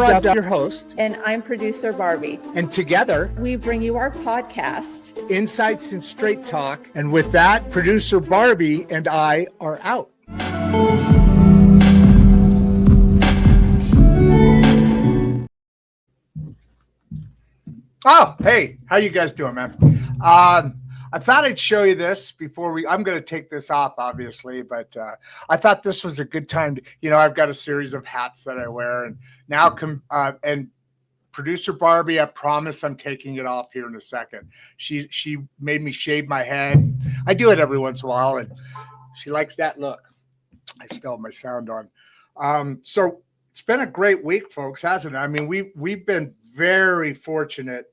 Brad Duff, your host. And I'm producer Barbie. And together, we bring you our podcast, Insights and Straight Talk. And with that, producer Barbie and I are out. Oh, hey, how you guys doing, man? I thought I'd show you this before I'm going to take this off, obviously, but I thought this was a good time to, I've got a series of hats that I wear, and now and producer Barbie, I promise I'm taking it off here in a second. She made me shave my head. I do it every once in a while, and she likes that look. I still have my sound on. So it's been a great week, folks, hasn't it? I mean, we've been very fortunate.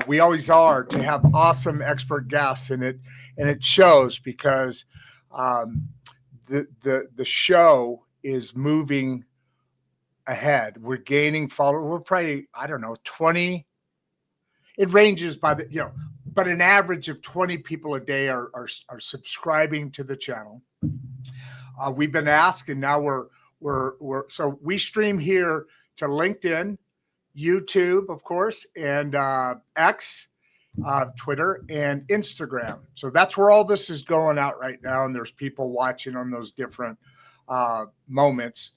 We always are to have awesome expert guests, and it shows because the show is moving ahead. We're gaining followers. We're probably, I don't know, 20. It ranges by but an average of 20 people a day are subscribing to the channel. We've been asked, and now so we stream here to LinkedIn, YouTube, of course, and X, Twitter, and Instagram. So that's where all this is going out right now, and there's people watching on those different moments.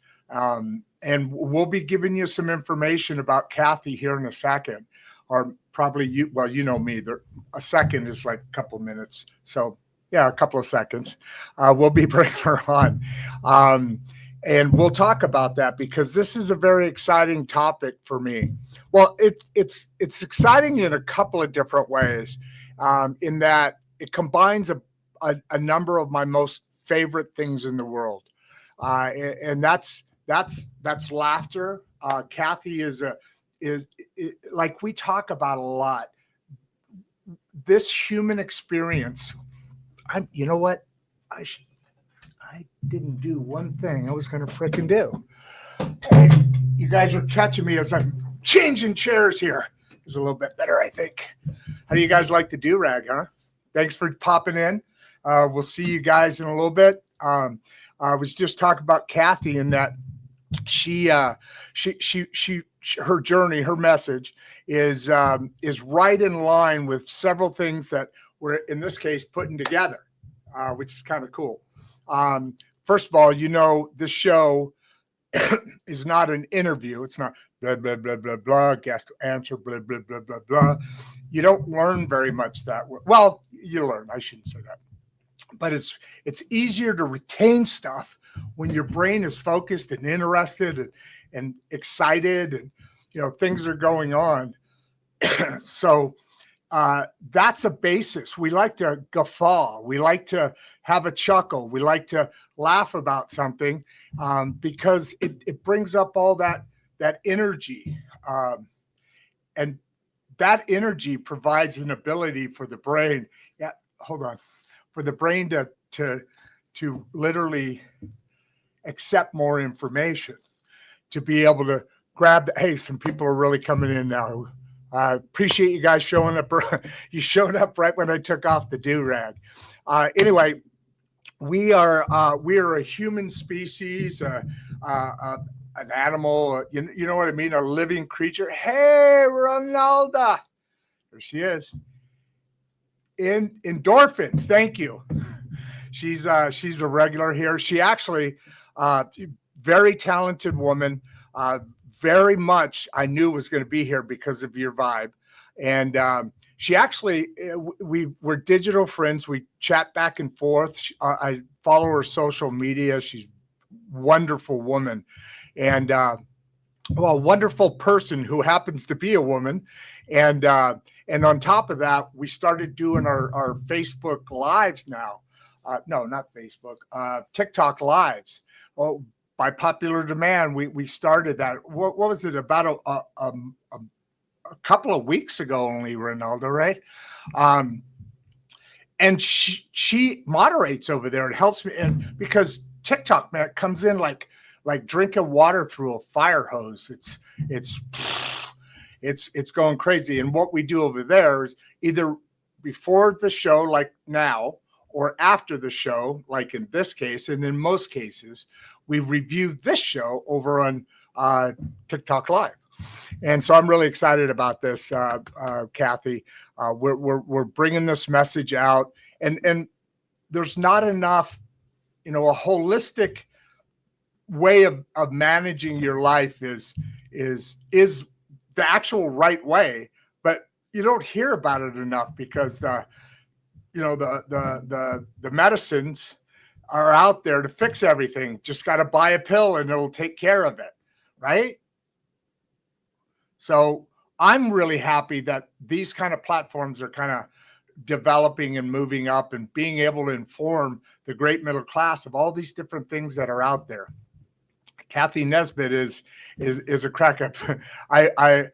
And we'll be giving you some information about Cathy here in a second, or probably you know me. A second is like a couple minutes, so yeah, a couple of seconds. We'll be bringing her on. And we'll talk about that because this is a very exciting topic for me. Well, it's exciting in a couple of different ways, in that it combines a number of my most favorite things in the world, and that's laughter. Cathy is like we talk about a lot. This human experience. You know what? I didn't do one thing I was going to frickin' do. Hey, you guys are catching me as I'm changing chairs here. It's a little bit better, I think. How do you guys like the do-rag, huh? Thanks for popping in. We'll see you guys in a little bit. I was just talking about Cathy and that her journey, her message is right in line with several things that we're, in this case, putting together, which is kind of cool. First of all, this show is not an interview. It's not blah, blah, blah, blah, blah, guest answer, blah, blah, blah, blah, blah. You don't learn very much that way. Well, you learn. I shouldn't say that. But it's easier to retain stuff when your brain is focused and interested and excited and, things are going on. So that's a basis. We like to guffaw. We like to have a chuckle. We like to laugh about something because it brings up all that energy. And that energy provides an ability for the brain. Yeah, hold on. For the brain to literally accept more information, to be able to grab hey, some people are really coming in now. I appreciate you guys showing up. You showed up right when I took off the do-rag. Anyway, we are a human species, an animal, you know what I mean? A living creature. Hey, Ronalda. There she is. In endorphins. Thank you. She's a regular here. She actually, very talented woman, very much I knew was going to be here because of your vibe. And she actually, we're digital friends. We chat back and forth. I follow her social media. She's a wonderful woman. And a wonderful person who happens to be a woman. And on top of that, we started doing our Facebook lives now. No, not Facebook, TikTok lives. Well, by popular demand, we started that. What was it, about a couple of weeks ago only, Ronaldo, right? And she moderates over there. It helps me, and because TikTok, man, it comes in like drinking water through a fire hose. It's going crazy. And what we do over there is either before the show, like now, or after the show, like in this case, and in most cases, we review this show over on TikTok Live. And so I'm really excited about this, Cathy. We're bringing this message out, and there's not enough, a holistic way of managing your life is the actual right way, but you don't hear about it enough because the medicines are out there to fix everything. Just got to buy a pill and it'll take care of it, right? So I'm really happy that these kind of platforms are kind of developing and moving up and being able to inform the great middle class of all these different things that are out there. Cathy Nesbitt is a crack up. I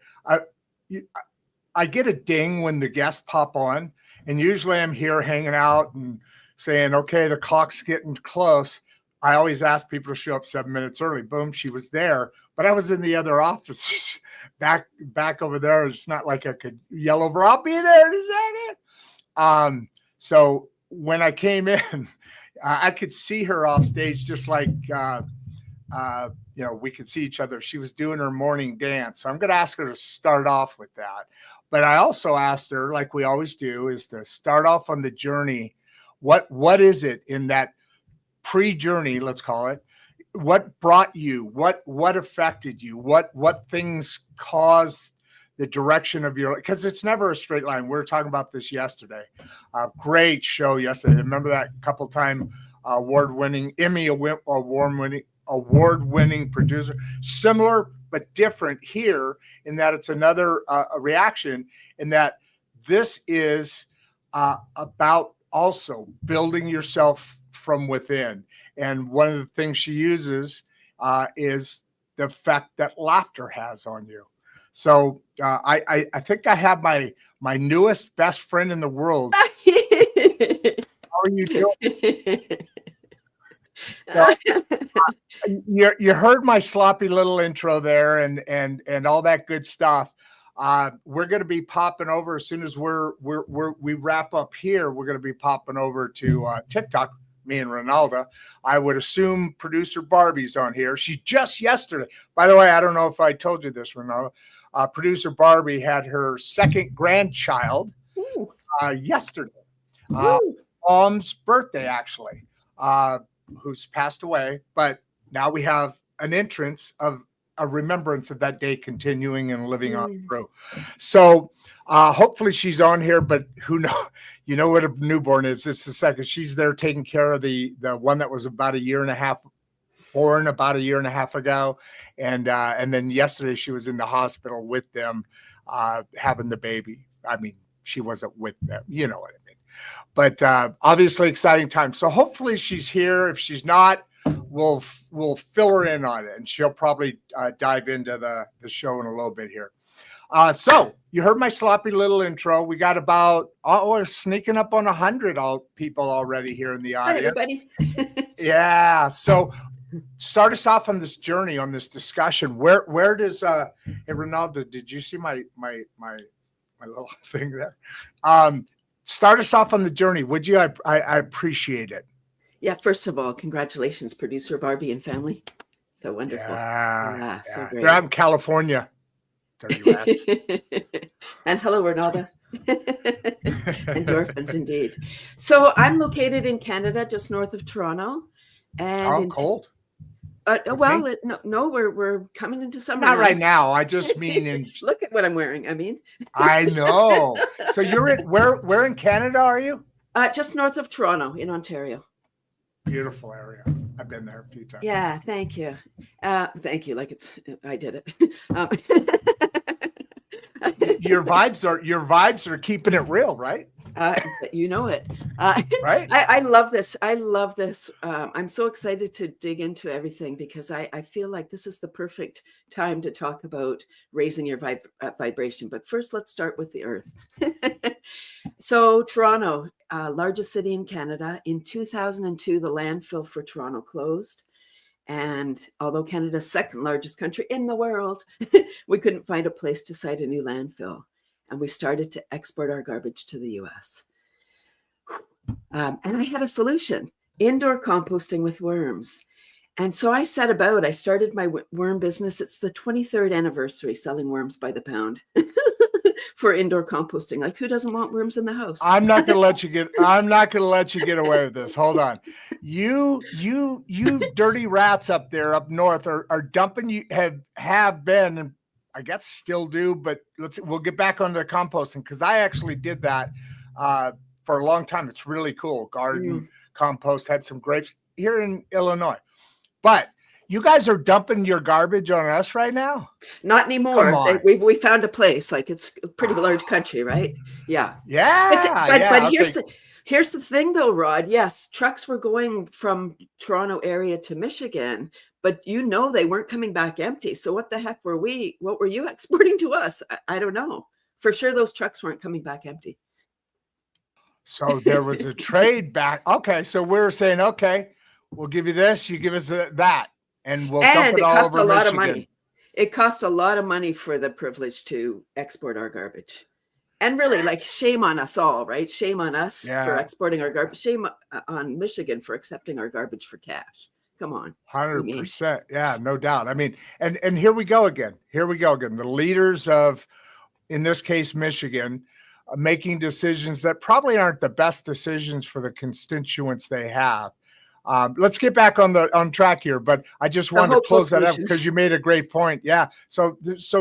get a ding when the guests pop on, and usually I'm here hanging out and saying, okay, the clock's getting close. I always ask people to show up 7 minutes early. Boom, she was there, but I was in the other offices back over there. It's not like I could yell over, I'll be there. Is that it? So when I came in, I could see her off stage, just like, we could see each other. She was doing her morning dance. So I'm going to ask her to start off with that. But I also asked her, like we always do, is to start off on the journey. What is it in that pre-journey, let's call it? What brought you? What affected you? What things caused the direction of your, because it's never a straight line. We were talking about this yesterday. Great show yesterday. Remember that couple-time award-winning, Emmy award-winning producer. Similar but different here in that it's another reaction, in that this is about also building yourself from within. And one of the things she uses is the effect that laughter has on you. So I think I have my newest best friend in the world. How are you doing? So, you heard my sloppy little intro there and all that good stuff. We're going to be popping over as soon as we wrap up here. We're going to be popping over to TikTok, me and Ronaldo. I would assume producer Barbie's on here. She just yesterday, by the way, I don't know if I told you this, Ronaldo. Producer Barbie had her second grandchild yesterday. Mom's birthday, actually. Who's passed away, but now we have an entrance of a remembrance of that day continuing and living on through. So hopefully she's on here, but who knows? You know what a newborn is. It's the second. She's there taking care of the one that was about a year and a half born about a year and a half ago. And then yesterday she was in the hospital with them having the baby. I mean, she wasn't with them. You know what I mean? But obviously exciting time. So hopefully she's here. If she's not, we'll fill her in on it, and she'll probably dive into the show in a little bit here. So you heard my sloppy little intro. We got about we're sneaking up on 100 people already here in the audience. Hi, everybody. Yeah. So start us off on this journey, on this discussion. Where does hey, Ronaldo, did you see my little thing there? Start us off on the journey, would you? I appreciate it. Yeah, first of all, congratulations, producer Barbie and family. So wonderful. Yeah, so great. They're out in California. And hello, Ronaldo. Endorphins, indeed. So I'm located in Canada, just north of Toronto. And cold. No, we're coming into summer. Not now. Right now. I just mean look at what I'm wearing. I mean, I know. So you're in where in Canada are you? Just north of Toronto in Ontario. Beautiful area. I've been there a few times. Yeah, thank you. Thank you. Like I did it. Your vibes are keeping it real, right? You know it. Right. I love this. I'm so excited to dig into everything because I feel like this is the perfect time to talk about raising your vibration. But first, let's start with the earth. So Toronto, largest city in Canada. In 2002, the landfill for Toronto closed. And although Canada's second largest country in the world, we couldn't find a place to site a new landfill. And we started to export our garbage to the US. And I had a solution, indoor composting with worms. And so I started my worm business. It's the 23rd anniversary selling worms by the pound for indoor composting. Like, who doesn't want worms in the house? I'm not going to let you get away with this. Hold on. You dirty rats up there up north are dumping, you have been, and I guess still do, but we'll get back onto the composting, because I actually did that for a long time. It's really cool. Garden compost, had some grapes here in Illinois. But you guys are dumping your garbage on us right now? Not anymore. We found a place. Like, it's a pretty large country, right? Yeah. But here's the thing though, Rod. Yes, trucks were going from Toronto area to Michigan, but they weren't coming back empty. So what the heck what were you exporting to us? I don't know. For sure those trucks weren't coming back empty. So there was a trade back. Okay. So we're saying, okay, we'll give you this, you give us that, and we'll dump it all over Michigan. It costs a lot of money. It costs a lot of money for the privilege to export our garbage. And really, like, shame on us all, right? Shame on us for exporting our garbage. Shame on Michigan for accepting our garbage for cash. Come on. 100%. Yeah, no doubt. I mean, and here we go again. The leaders of, in this case, Michigan, making decisions that probably aren't the best decisions for the constituents they have. Let's get back on track here, but I just wanted to close that up because you made a great point. Yeah. So this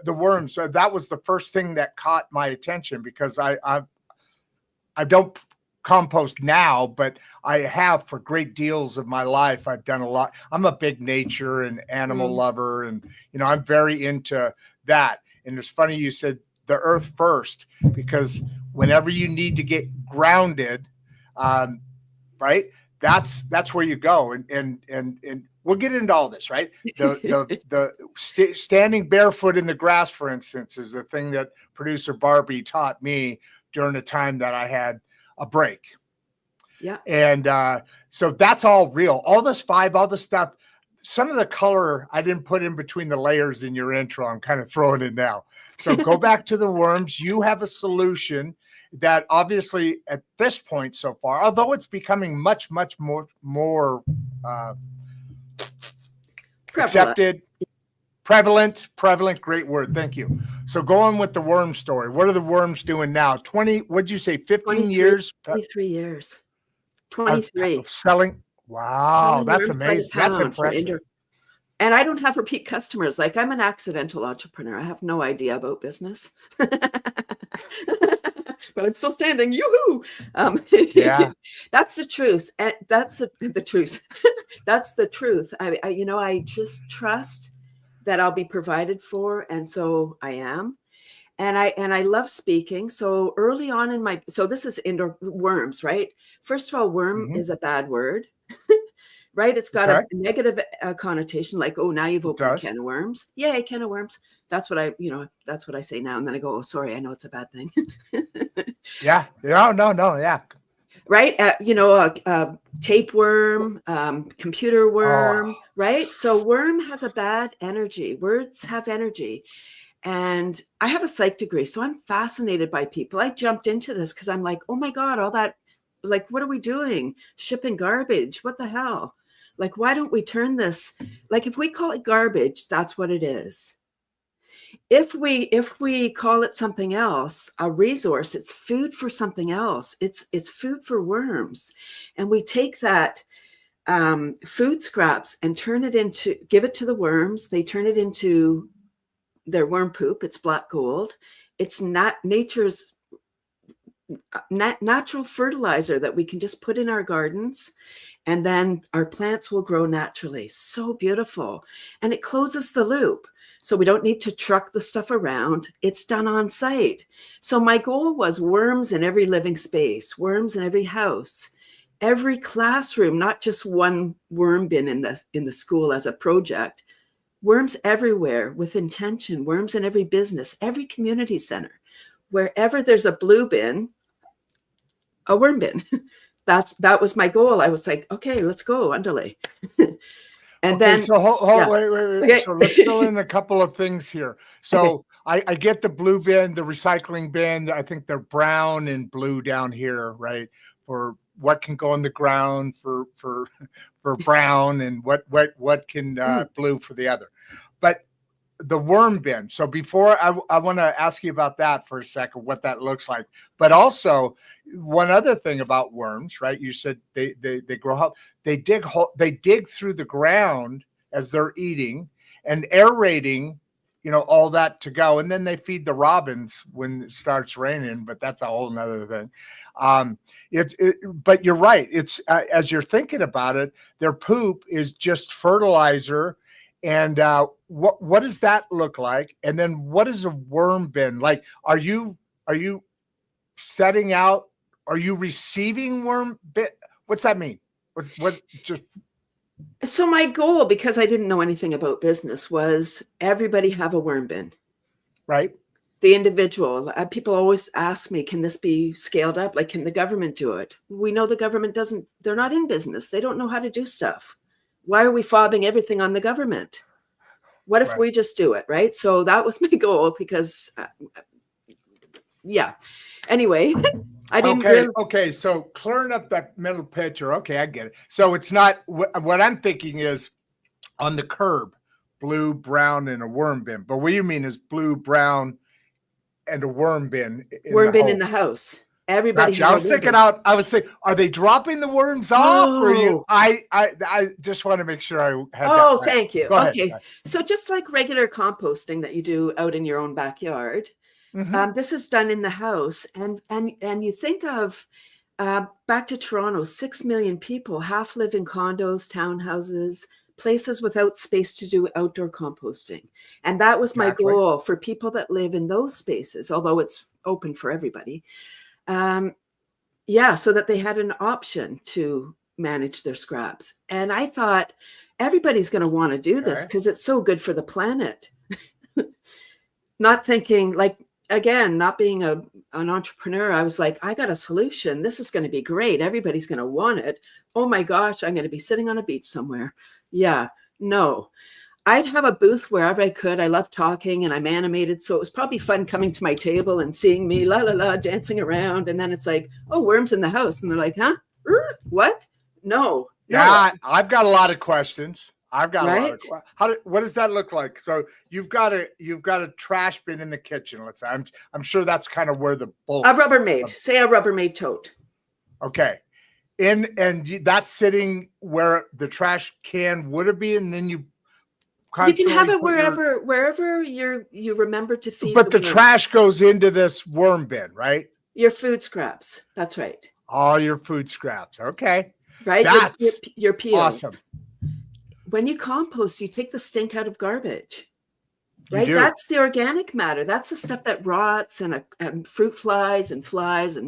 the worms. So that was the first thing that caught my attention, because I don't compost now, but I have for great deals of my life. I've done a lot. I'm a big nature and animal lover, and I'm very into that. And it's funny you said the earth first, because whenever you need to get grounded, right, that's where you go, and we'll get into all this, right? The standing barefoot in the grass, for instance, is the thing that producer Barbie taught me during the time that I had a break. Yeah. And so that's all real. All this stuff, some of the color I didn't put in between the layers in your intro. I'm kind of throwing it now. So go back to the worms. You have a solution that obviously at this point so far, although it's becoming much, much more accepted, prevalent, great word. Thank you. So going with the worm story, what are the worms doing now? What'd you say, 15 years? 23 years. 23. Selling. Wow, that's amazing. That's impressive. And I don't have repeat customers. Like, I'm an accidental entrepreneur. I have no idea about business. But I'm still standing. Yoo-hoo! Yeah. That's the truth. And that's the truth. That's the truth. I just trust that I'll be provided for. And so I am. And I love speaking. So early on so this is indoor worms, right? First of all, worm is a bad word, right? It's got a negative connotation, like, oh, now you've opened a can of worms. Yay, can of worms. That's what I say now. And then I go, oh, sorry, I know it's a bad thing. Yeah. No. Yeah. Right. Tapeworm, computer worm, right? So worm has a bad energy. Words have energy. And I have a psych degree, so I'm fascinated by people. I jumped into this because I'm like, oh my God, all that, like, what are we doing? Shipping garbage. What the hell? Like, why don't we turn this, like, if we call it garbage, that's what it is. If we call it something else, a resource, it's food for something else. It's food for worms. And we take that food scraps and give it to the worms. They turn it into their worm poop. It's black gold. It's not nature's natural fertilizer that we can just put in our gardens, and then our plants will grow naturally. So beautiful. And it closes the loop. So we don't need to truck the stuff around. It's done on site. So my goal was worms in every living space, worms in every house, every classroom, not just one worm bin in the school as a project. Worms everywhere with intention, worms in every business, every community center. Wherever there's a blue bin, a worm bin. That was my goal. I was like, okay, let's go, underlay. And then so wait. Okay. So let's fill in a couple of things here. So I get the blue bin, the recycling bin. I think they're brown and blue down here, right? For what can go in the ground for brown, and what can blue for the other. But the worm bin. So before I want to ask you about that for a second, what that looks like. But also one other thing about worms, right? You said they grow up, they dig through the ground as they're eating and aerating, all that to go. And then they feed the robins when it starts raining, but that's a whole nother thing. But you're right. It's as you're thinking about it, their poop is just fertilizer. And what does that look like? And then what is a worm bin like? Are you setting out? Are you receiving worm bin? What's that mean? So my goal, because I didn't know anything about business, was everybody have a worm bin. Right. The individual. People always ask me, can this be scaled up? Like, can the government do it? We know the government doesn't. They're not in business. They don't know how to do stuff. Why are we fobbing everything on the government? What if we just do it, right? So that was my goal because, Anyway, I didn't Okay, so clearing up that middle picture. Okay, I get it. So it's not what I'm thinking is on the curb, blue, brown, and a worm bin. But what you mean is blue, brown, and a worm bin. In the house. Everybody. Gotcha. I was thinking, are they dropping the worms off? Or you? I just want to make sure I had that. Oh, thank you. Go okay. ahead. So just like regular composting that you do out in your own backyard, this is done in the house. And you think of back to Toronto, 6 million people, half live in condos, townhouses, places without space to do outdoor composting. And that was my goal for people that live in those spaces, although it's open for everybody. So that they had an option to manage their scraps. And I thought everybody's going to want to do this because it's so good for the planet. Not thinking not being an entrepreneur, I was like, I got a solution. This is going to be great. Everybody's going to want it. Oh my gosh, I'm going to be sitting on a beach somewhere. Yeah, no. I'd have a booth wherever I could. I love talking and I'm animated. So it was probably fun coming to my table and seeing me dancing around. And then it's like, oh, worms in the house. And they're like, huh? What? No. Yeah, I've got a lot of questions. What does that look like? So you've got a trash bin in the kitchen. Let's say I'm sure that's kind of where the bulk. A Rubbermaid tote. Okay. And that's sitting where the trash can would have been, and then you can have it wherever you remember to feed. But the trash goes into this worm bin, right? Your food scraps. That's right. All your food scraps. Okay. Right. That's your peels. Awesome. When you compost, you take the stink out of garbage. Right. That's the organic matter. That's the stuff that rots and fruit flies and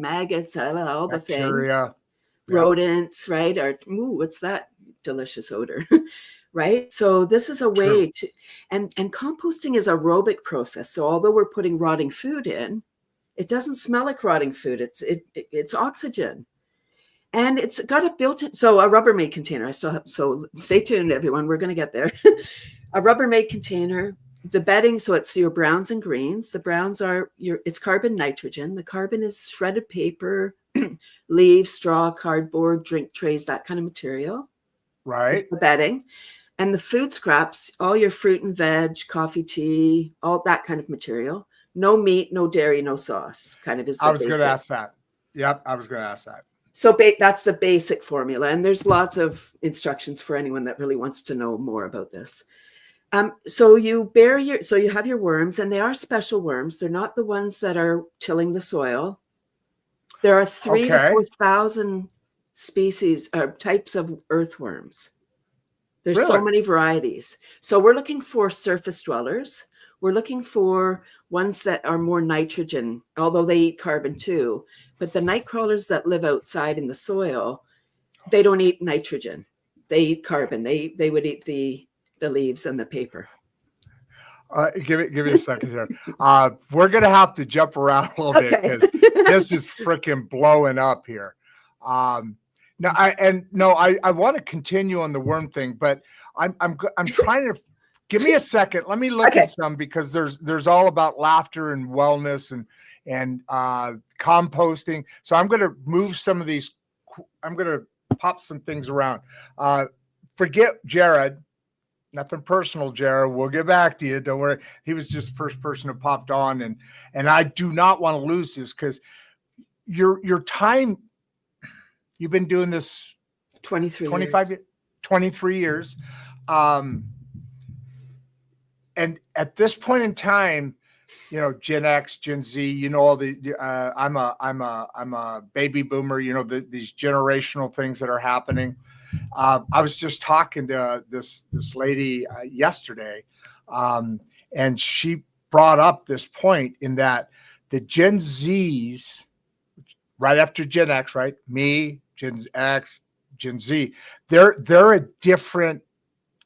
maggots, all the things. Rodents, right? What's that delicious odor? Right. So this is a way to, and composting is an aerobic process. So although we're putting rotting food in, it doesn't smell like rotting food. It's oxygen. And it's got a built-in, so a Rubbermaid container. So stay tuned, everyone. We're going to get there. A Rubbermaid container, the bedding. So it's your browns and greens. The browns it's carbon nitrogen. The carbon is shredded paper, leaves, straw, cardboard, drink trays, that kind of material. Right. It's the bedding. And the food scraps, all your fruit and veg, coffee, tea, all that kind of material. No meat, no dairy, no sauce. Kind of is the I was going to ask that. Yep, I was going to ask that. So that's the basic formula. And there's lots of instructions for anyone that really wants to know more about this. So you have your worms, and they are special worms. They're not the ones that are tilling the soil. There are 3,000 to 4,000 species or types of earthworms. There's so many varieties. So we're looking for surface dwellers. We're looking for ones that are more nitrogen, although they eat carbon too. But the night crawlers that live outside in the soil, they don't eat nitrogen. They eat carbon. They would eat the leaves and the paper. Give me a second here. We're going to have to jump around a little bit because this is freaking blowing up here. I want to continue on the worm thing, but I'm trying to give me a second. Let me look at some, because there's all about laughter and wellness and composting. So I'm going to move some of these pop some things around. Forget Jared. Nothing personal, Jared. We'll get back to you. Don't worry. He was just the first person who popped on, and I do not want to lose this because your time. You've been doing this 23 years. And at this point in time, you know, Gen X, Gen Z, you know, all the, I'm a baby boomer, you know, these generational things that are happening. I was just talking to this lady yesterday, and she brought up this point in that the Gen Zs, right after Gen X, right? Me, Gen X, Gen Z, they're a different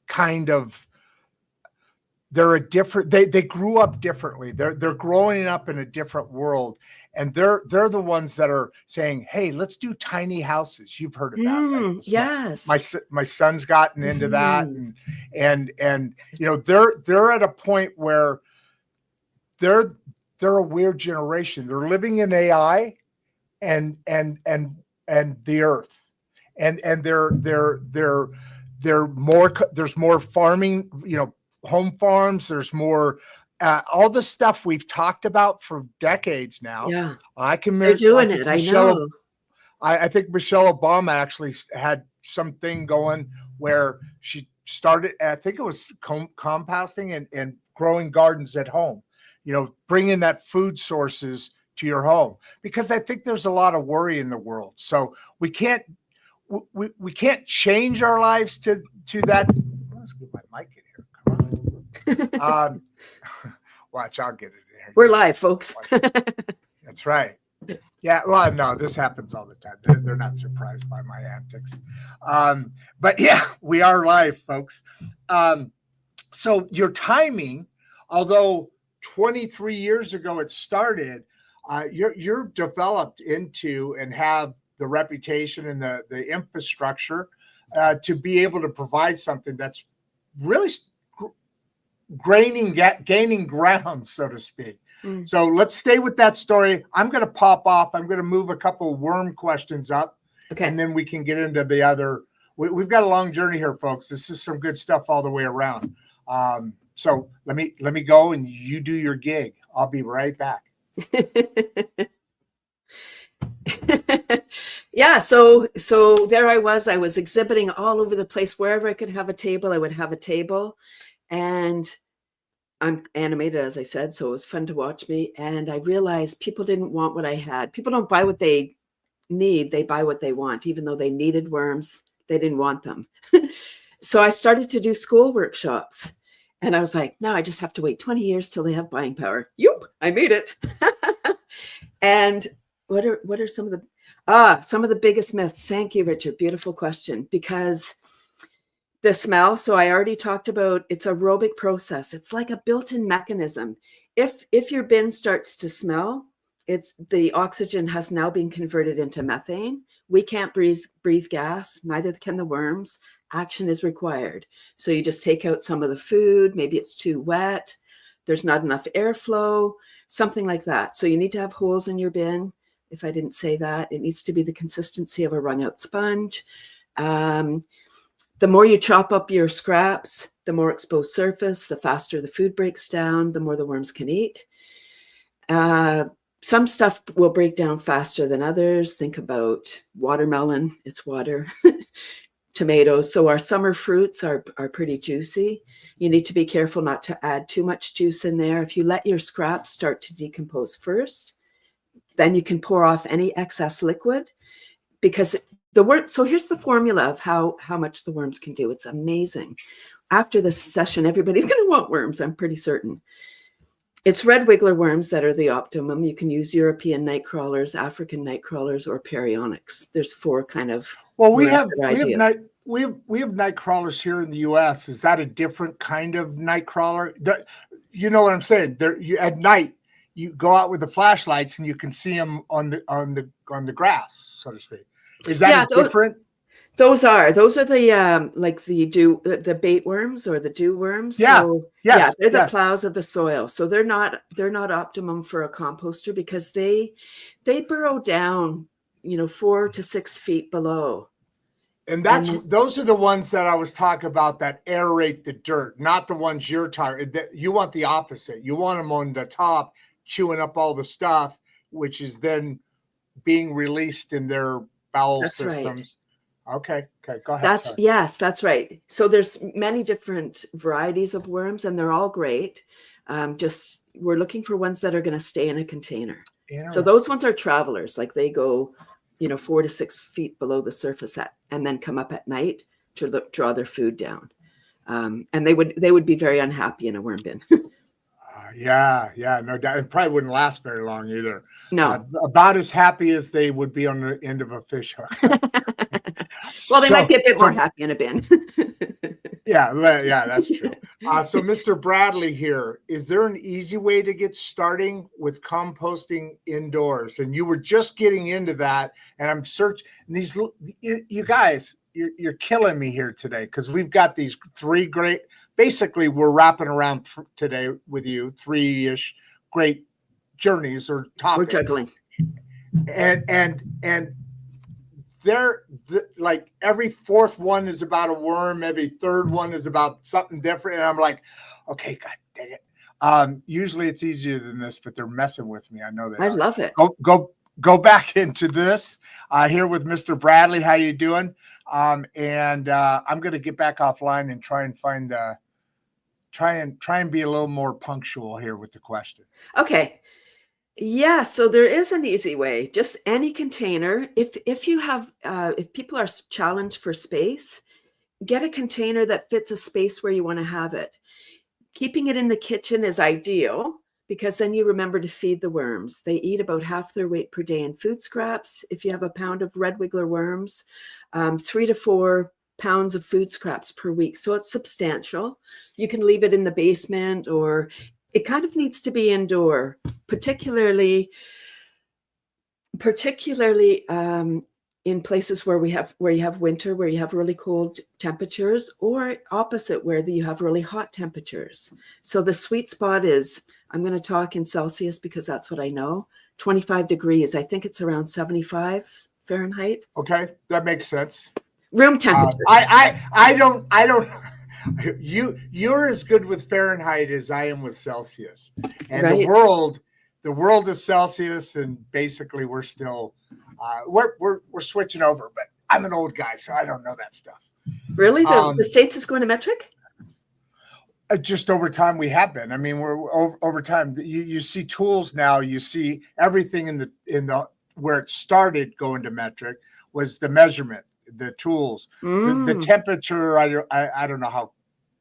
kind of, they grew up differently. They're growing up in a different world. And they're the ones that are saying, hey, let's do tiny houses. You've heard of that, right? Yes. My son's gotten into that. And you know, they're at a point where they're a weird generation. They're living in AI and the earth. And they're more, there's more farming, you know, home farms, there's more all the stuff we've talked about for decades now. Yeah, they're doing it. I know. I think Michelle Obama actually had something going where she started, I think it was composting and growing gardens at home, you know, bringing that food sources to your home, because I think there's a lot of worry in the world. So we can't change our lives to that. Let's get my mic in here. Watch, I'll get it in here. We're live, folks. That's right. Yeah, well, no, this happens all the time. They're not surprised by my antics. But yeah, we are live, folks. So your timing, although 23 years ago it started, you're developed into and have the reputation and the infrastructure to be able to provide something that's really gaining ground, so to speak. So let's stay with that story. I'm going to pop off. I'm going to move a couple worm questions up, and then we can get into the other. We've got a long journey here, folks. This is some good stuff all the way around. So let me go and you do your gig. I'll be right back. Yeah, so there I was exhibiting all over the place. Wherever I could have a table, I would have a table. And I'm animated, as I said, so it was fun to watch me. And I realized people didn't want what I had. People don't buy what they need, they buy what they want. Even though they needed worms, they didn't want them. So I started to do school workshops. And I was like, no, I just have to wait 20 years till they have buying power. Yup, I made it. And what are some of the biggest myths? Thank you, Richard. Beautiful question. Because the smell, so I already talked about, it's an aerobic process. It's like a built-in mechanism. If your bin starts to smell, it's the oxygen has now been converted into methane. We can't breathe gas, neither can the worms. Action is required. So you just take out some of the food, maybe it's too wet, there's not enough airflow, something like that. So you need to have holes in your bin. If I didn't say that, it needs to be the consistency of a wrung out sponge. The more you chop up your scraps, the more exposed surface, the faster the food breaks down, the more the worms can eat. Some stuff will break down faster than others. Think about watermelon, it's water. Tomatoes. So our summer fruits are pretty juicy. You need to be careful not to add too much juice in there. If you let your scraps start to decompose first, then you can pour off any excess liquid, because so here's the formula of how much the worms can do. It's amazing. After this session, everybody's going to want worms, I'm pretty certain. It's red wiggler worms that are the optimum. You can use European night crawlers, African night crawlers, or perionyx. There's 4 kind of. Well, we have night crawlers here in the U.S. Is that a different kind of night crawler? You know what I'm saying? At night, you go out with the flashlights and you can see them on the grass, so to speak. Is that different? Those are the like the bait worms or the dew worms. Yeah. So, yes. They're the plows of the soil. So they're not optimum for a composter because they burrow down 4 to 6 feet below. And those are the ones that I was talking about that aerate the dirt, not the ones you're talking. You want the opposite. You want them on the top, chewing up all the stuff, which is then being released in their bowel systems. Right. Okay, go ahead. Yes, that's right. So there's many different varieties of worms, and they're all great. Just we're looking for ones that are going to stay in a container. So those ones are travelers, like they go 4 to 6 feet below the surface and then come up at night to draw their food down. And they would be very unhappy in a worm bin. Yeah, no doubt. It probably wouldn't last very long either. No. About as happy as they would be on the end of a fish hook. Well, they might be a bit more happy in a bin. Yeah, that's true. So Mr. Bradley here, is there an easy way to get starting with composting indoors? And you were just getting into that, and I'm searching these. You guys, you're killing me here today, because we've got these 3 great. Basically, we're wrapping around today with you 3-ish great journeys or topics. We're juggling, and they're like every 4th one is about a worm, every 3rd one is about something different, and I'm like, okay, god dang it. Usually it's easier than this, but they're messing with me. I know that. I love it. Go back into this here with Mr. Bradley. How you doing? And I'm going to get back offline and try and find try and be a little more punctual here with the question. Okay. Yeah, so there is an easy way. Just any container. If you have if people are challenged for space, get a container that fits a space where you want to have it. Keeping it in the kitchen is ideal, because then you remember to feed the worms. They eat about half their weight per day in food scraps. If you have a pound of red wiggler worms, 3 to 4 pounds of food scraps per week. So it's substantial. You can leave it in the basement, or it kind of needs to be indoor, particularly in places where you have winter, where you have really cold temperatures, or opposite, where you have really hot temperatures. So the sweet spot is, I'm going to talk in Celsius because that's what I know, 25 degrees. I think it's around 75 Fahrenheit. Okay, that makes sense. Room temperature. I don't. You're as good with Fahrenheit as I am with Celsius, and right. the world is Celsius, and basically we're still we're switching over. But I'm an old guy, so I don't know that stuff. Really, the States is going to metric? Just over time we have been. I mean, we're over time. You see tools now. You see everything in the where it started going to metric was the measurement. The tools, the temperature. I don't know how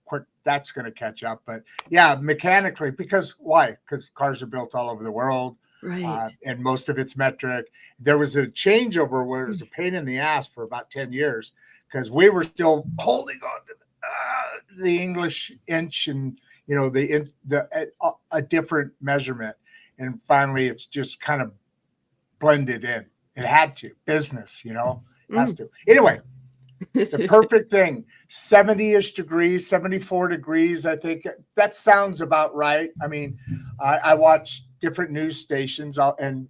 quick that's going to catch up, but yeah, mechanically, because why? Because cars are built all over the world, right? And most of it's metric. There was a changeover where it was a pain in the ass for about 10 years, because we were still holding on to the English inch, and a different measurement, and finally it's just kind of blended in. It had to business, has to. Anyway, the perfect thing, 70-ish degrees, 74 degrees. I think that sounds about right. I mean, I watch different news stations, and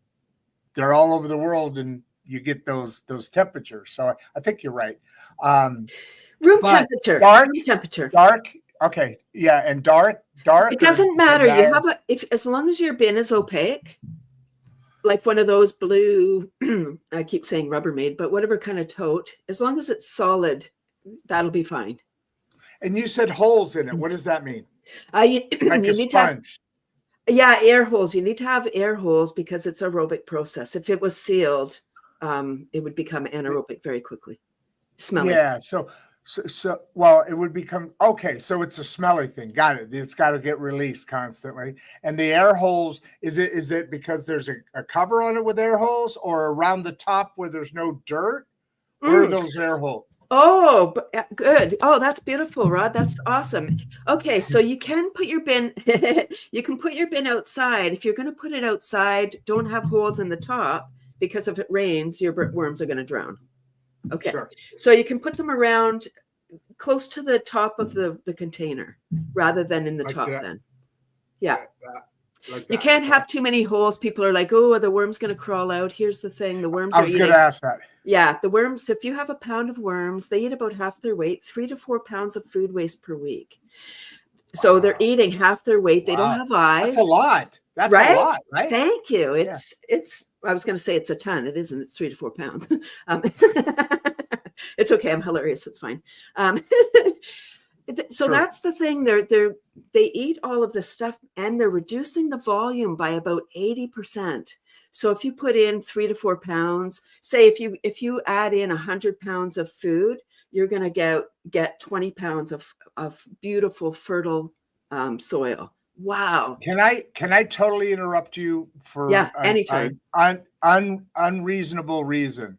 they're all over the world, and you get those temperatures. So I think you're right. Room temperature. Dark. Room temperature. Dark. Okay. Yeah, and dark. It doesn't matter. You have as long as your bin is opaque, like one of those blue, I keep saying Rubbermaid, but whatever kind of tote, as long as it's solid, that'll be fine. And you said holes in it. What does that mean? You a need sponge. Air holes. You need to have air holes because it's an aerobic process. If it was sealed, it would become anaerobic very quickly. Smelly. Yeah. So well, it would become okay. So it's a smelly thing. Got it. It's got to get released constantly. And the air holes, is it because there's a cover on it with air holes, or around the top where there's no dirt? Where are those air holes? Oh, good. Oh, that's beautiful, Rod. That's awesome. Okay, so you can put your bin. You can put your bin outside. If you're going to put it outside, don't have holes in the top, because if it rains, your worms are going to drown. Okay, sure. So you can put them around close to the top of the container rather than in the top then. Yeah. Like You that. can't have too many holes. People are like, oh, the worm's going to crawl out. Here's the thing. The worms I are was going eating. to ask that. Yeah, the worms, if you have a pound of worms, they eat about half their weight, 3 to 4 pounds of food waste per week. So they're eating half their weight. They don't have eyes. That's a lot. That's right? a lot, right? Thank you. It's I was going to say it's a ton. It isn't. It's 3 to 4 pounds. It's okay. I'm hilarious. It's fine. So True. that's the thing. They eat all of this stuff, and they're reducing the volume by about 80%. So if you put in 3 to 4 pounds, say if you add in 100 pounds of food, you're going to get 20 pounds of beautiful, fertile soil. Wow. Can I totally interrupt you for anytime. Unreasonable reason?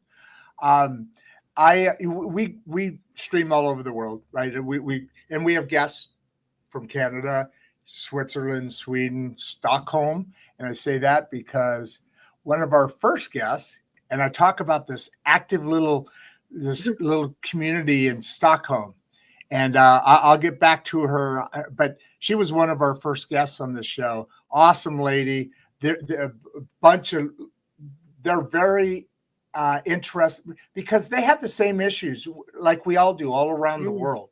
We stream all over the world, right? We have guests from Canada, Switzerland, Sweden, Stockholm, and I say that because one of our first guests, and I talk about this little community in Stockholm, and I'll get back to her, but she was one of our first guests on the show. Awesome lady. They're very interested because they have the same issues like we all do all around the world.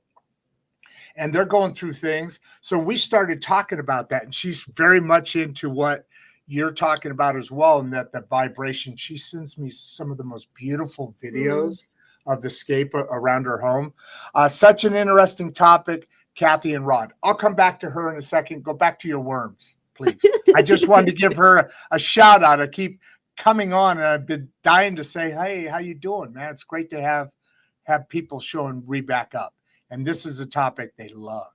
And they're going through things. So we started talking about that. And she's very much into what you're talking about as well. And that the vibration, she sends me some of the most beautiful videos of the scape around her home. Such an interesting topic, Cathy and Rod. I'll come back to her in a second. Go back to your worms, please. I just wanted to give her a shout out. I keep coming on, and I've been dying to say, hey, how you doing, man? It's great to have people showing back up. And this is a topic they love.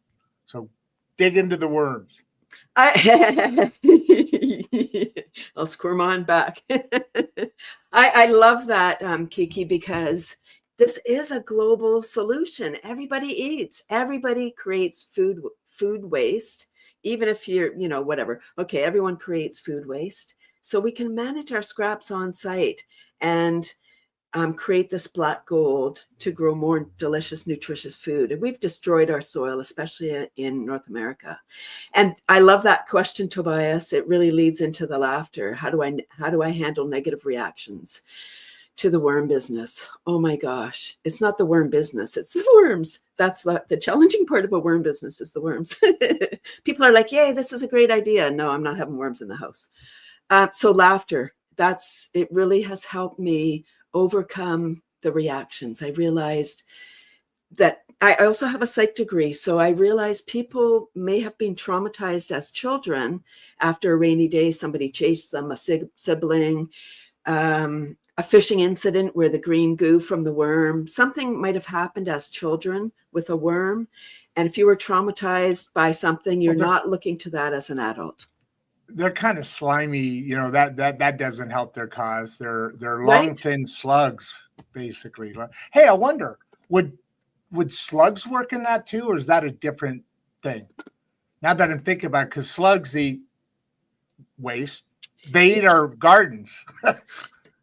So dig into the worms. I'll squirm on back. I love that, Kiki, because this is a global solution. Everybody eats. Everybody creates food waste, even if you're, whatever. Okay, everyone creates food waste. So we can manage our scraps on site and create this black gold to grow more delicious, nutritious food. And we've destroyed our soil, especially in North America. And I love that question, Tobias. It really leads into the laughter. How do I handle negative reactions to the worm business? Oh my gosh, it's not the worm business, it's the worms. That's the challenging part of a worm business is the worms. People are like, yay, this is a great idea. No, I'm not having worms in the house. So laughter, it really has helped me overcome the reactions. I realized that I also have a psych degree. So I realized people may have been traumatized as children after a rainy day. Somebody chased them, a sibling, a fishing incident where the green goo from the worm, something might have happened as children with a worm. And if you were traumatized by something, you're not looking to that as an adult. They're kind of slimy, that doesn't help their cause. They're long, thin slugs, basically. Hey, I wonder, would slugs work in that too, or is that a different thing? Now that I'm thinking about it, because slugs eat waste. They eat our gardens.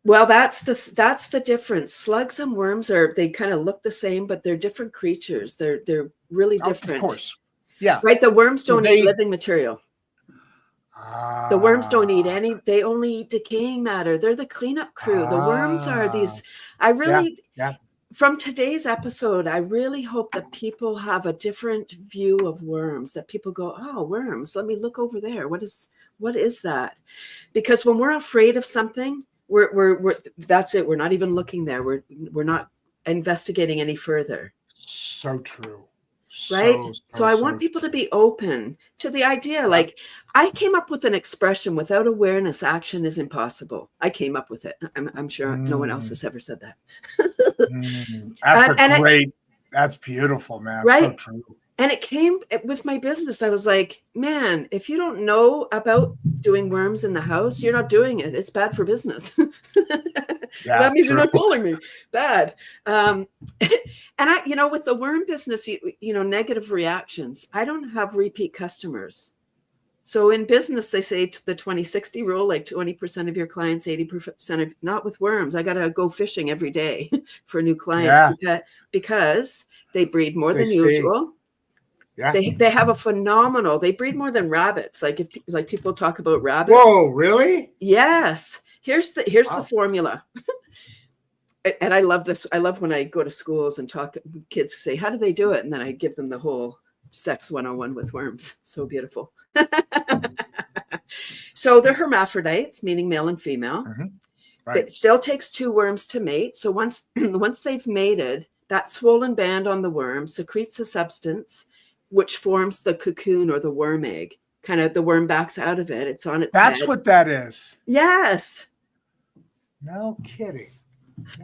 Well, that's the difference. Slugs and worms they kind of look the same, but they're different creatures. They're really different. Of course. Yeah. Right. The worms don't eat living material. The worms don't eat they only eat decaying matter. They're the cleanup crew. The worms are these, from today's episode, I really hope that people have a different view of worms, that people go, oh, worms, let me look over there. What is that? Because when we're afraid of something, we're that's it. We're not even looking there. We're not investigating any further. So true. Right. So I want people to be open to the idea. Like, I came up with an expression, without awareness, action is impossible. I came up with it. I'm sure no one else has ever said that. That's beautiful, man. Right. So true. And it came with my business. I was like, man, if you don't know about doing worms in the house, you're not doing it. It's bad for business. That means you're not calling me. Bad. And I, with the worm business, negative reactions. I don't have repeat customers. So in business, they say the 20-60 rule, like 20% of your clients, 80% of, not with worms. I got to go fishing every day for new clients because they breed more than usual. Yeah. They have a phenomenal. They breed more than rabbits. Like if people talk about rabbits. Whoa, really? Yes. Here's the Wow. formula. And I love this. I love when I go to schools and talk. Kids say, "How do they do it?" And then I give them the whole sex 101 with worms. So beautiful. So they're hermaphrodites, meaning male and female. Right. It still takes 2 worms to mate. So once they've mated, that swollen band on the worm secretes a substance which forms the cocoon or the worm egg. Kind of the worm backs out of it. It's on its head. That's what that is. Yes. No kidding.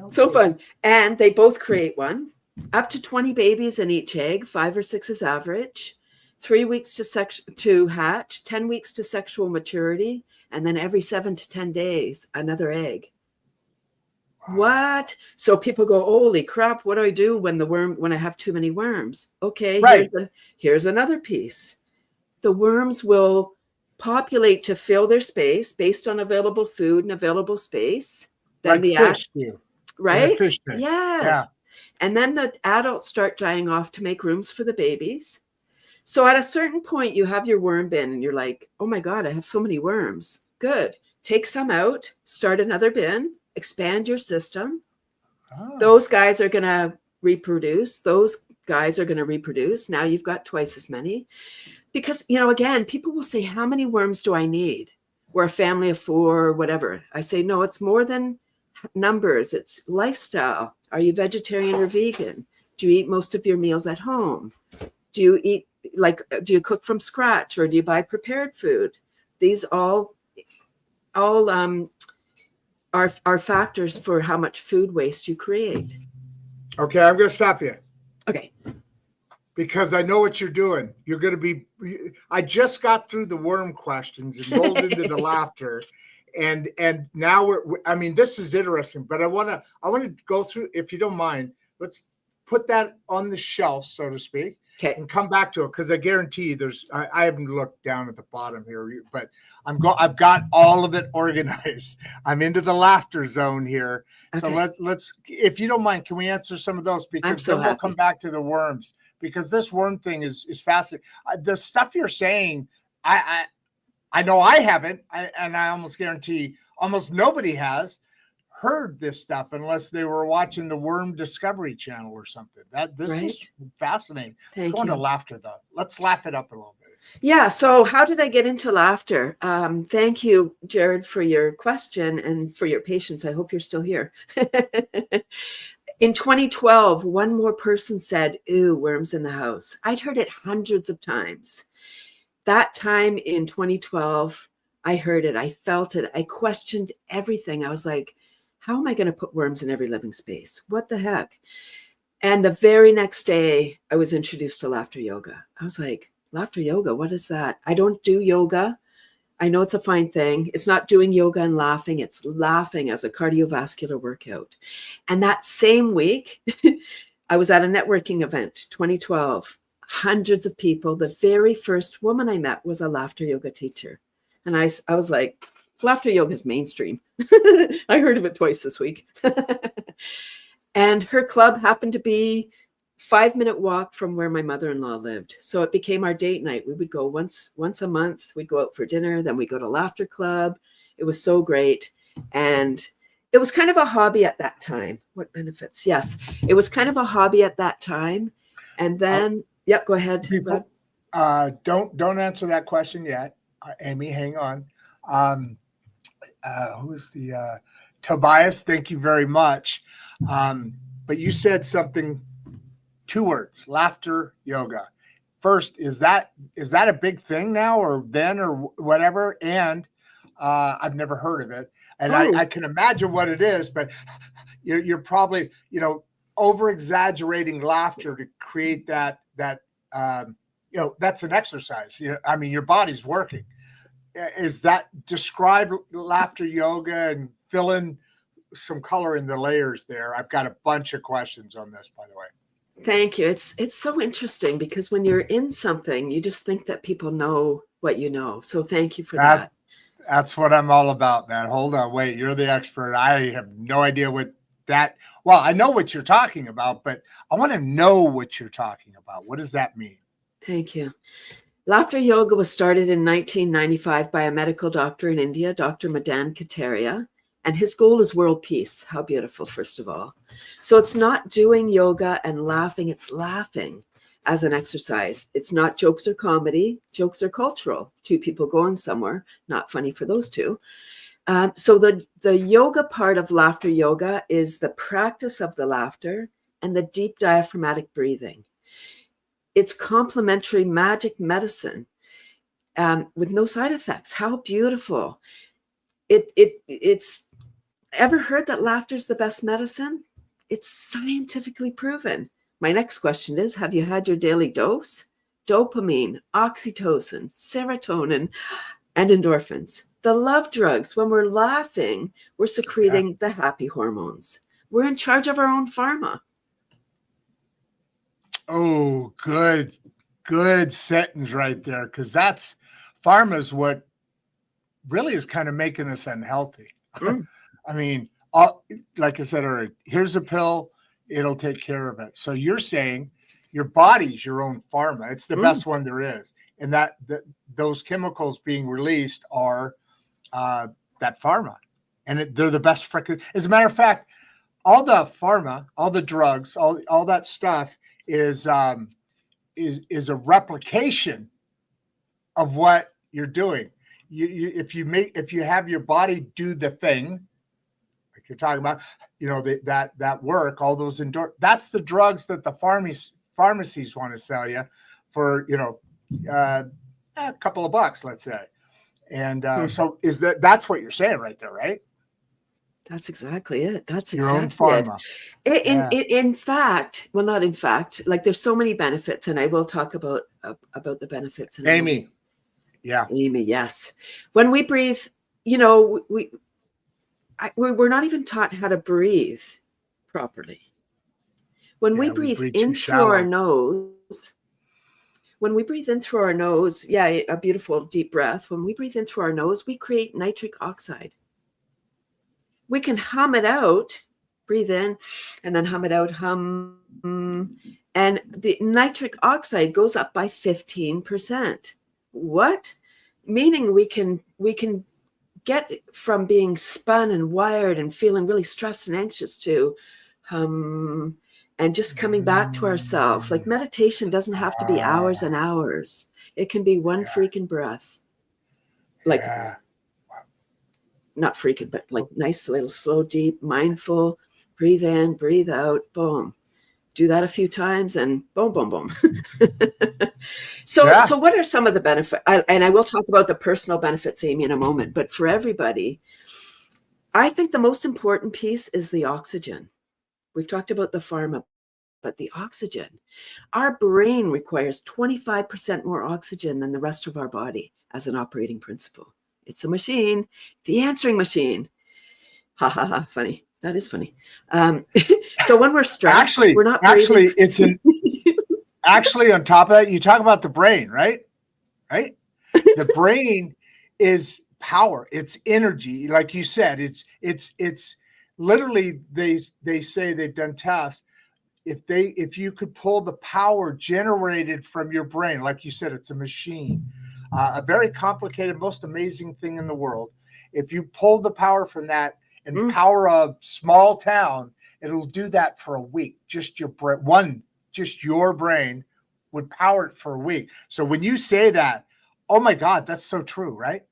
So fun. And they both create one. Up to 20 babies in each egg, 5 or 6 is average. 3 weeks to hatch, 10 weeks to sexual maturity, and then every 7 to 10 days, another egg. Wow. What? So people go, holy crap, what do I do when I have too many worms? Okay, right. Here's another piece. The worms will populate to fill their space based on available food and available space. Then like fish do. Right? Fish yes. Yeah. And then the adults start dying off to make rooms for the babies. So at a certain point, you have your worm bin and you're like, oh my God, I have so many worms. Good. Take some out, start another bin, expand your system. Oh. Those guys are going to reproduce. Those guys are going to reproduce. Now you've got twice as many. Because, again, people will say, how many worms do I need? We're a family of 4 or whatever. I say, no, it's more than numbers. It's lifestyle. Are you vegetarian or vegan? Do you eat most of your meals at home? Do you cook from scratch or do you buy prepared food? These all are factors for how much food waste you create. Okay, I'm going to stop you. Okay. Because I know what you're doing. You're going to be, I just got through the worm questions and rolled into the laughter. And now this is interesting, but I want to go through, if you don't mind, let's put that on the shelf, so to speak. Okay. And come back to it, because I guarantee you I haven't looked down at the bottom here, but I've got all of it organized. I'm into the laughter zone here. Okay. So let's, if you don't mind, can we answer some of those? Because then we'll come back to the worms, because this worm thing is fascinating. The stuff you're saying, I know I haven't, and I almost guarantee almost nobody has heard this stuff unless they were watching the Worm Discovery Channel or something. This is fascinating. Let's go into laughter, though. Let's laugh it up a little bit. Yeah. So how did I get into laughter? Thank you, Jared, for your question and for your patience. I hope you're still here. In 2012, one more person said, "Ooh, worms in the house." I'd heard it hundreds of times. That time in 2012, I heard it. I felt it. I questioned everything. I was like, how am I going to put worms in every living space? What the heck? And the very next day, I was introduced to laughter yoga. I was like, laughter yoga, what is that? I don't do yoga. I know it's a fine thing. It's not doing yoga and laughing. It's laughing as a cardiovascular workout. And that same week, I was at a networking event, 2012. Hundreds of people. The very first woman I met was a laughter yoga teacher. And I was like, laughter yoga is mainstream. I heard of it twice this week. And her club happened to be 5-minute walk from where my mother-in-law lived. So it became our date night. We would go once a month. We'd go out for dinner. Then we go to laughter club. It was so great. And it was kind of a hobby at that time. What benefits? Yes. It was kind of a hobby at that time. And then, go ahead. Don't answer that question yet. Amy, hang on. Who's the Tobias? Thank you very much. But you said something, 2 words, laughter yoga. First, is that a big thing now or then or whatever? And I've never heard of it. And I can imagine what it is, but you're probably, over exaggerating laughter to create that that's an exercise. Your body's working. Is that, describe laughter yoga and fill in some color in the layers there. I've got a bunch of questions on this, by the way. Thank you. It's so interesting because when you're in something, you just think that people know what you know. So thank you for that. That's what I'm all about, man. Hold on. Wait, you're the expert. I have no idea what that, well, I know what you're talking about, but I want to know what you're talking about. What does that mean? Thank you. Laughter yoga was started in 1995 by a medical doctor in India, Dr. Madan Kataria, and his goal is world peace. How beautiful, first of all. So it's not doing yoga and laughing, it's laughing as an exercise. It's not jokes or comedy. Jokes are cultural. Two people going somewhere, not funny for those two. So the yoga part of laughter yoga is the practice of the laughter and the deep diaphragmatic breathing. It's complementary magic medicine with no side effects. How beautiful. It's ever heard that laughter is the best medicine? It's scientifically proven. My next question is, have you had your daily dose? Dopamine, oxytocin, serotonin, and endorphins. The love drugs. When we're laughing, we're secreting the happy hormones. We're in charge of our own pharma. Oh, good sentence right there. Because that's pharma is what really is kind of making us unhealthy. I mean, like I said earlier, here's a pill, it'll take care of it. So you're saying your body's your own pharma. It's the best one there is. And those chemicals being released are that pharma. And they're the best freaking. As a matter of fact, all the pharma, all the drugs, all that stuff is a replication of what you're doing. If you have your body do the thing, like you're talking about, that work, all those that's the drugs that the pharmacies want to sell you for, a couple of bucks, let's say. And so that's what you're saying right there, right? That's exactly it. That's your own exactly pharma. In fact, well, not in fact, like there's so many benefits, and I will talk about the benefits. Amy. Yeah. Amy, yes. When we breathe, we're not even taught how to breathe properly. When we breathe in through our nose, a beautiful deep breath. When we breathe in through our nose, we create nitric oxide. We can hum it out, breathe in, and then hum it out, hum. And the nitric oxide goes up by 15%. What? Meaning we can get from being spun and wired and feeling really stressed and anxious to hum and just coming back to ourselves. Like meditation doesn't have to be hours and hours. It can be one freaking breath. Like not freaking, but like nice little slow, deep, mindful, breathe in, breathe out, boom. Do that a few times and boom, boom, boom. So what are some of the benefits? And I will talk about the personal benefits, Amy, in a moment. But for everybody, I think the most important piece is the oxygen. We've talked about the pharma, but the oxygen. Our brain requires 25% more oxygen than the rest of our body as an operating principle. It's a machine, the answering machine. Ha ha ha, funny. That is funny. So when we're stressed, we're not breathing. Actually, on top of that, you talk about the brain, right? Right? The brain is power. It's energy. Like you said, it's literally, they say they've done tests. If you could pull the power generated from your brain, like you said, it's a machine, a very complicated, most amazing thing in the world. If you pull the power from that and power a small town, it'll do that for a week. Just your brain would power it for a week. So when you say that, oh my God, that's so true, right?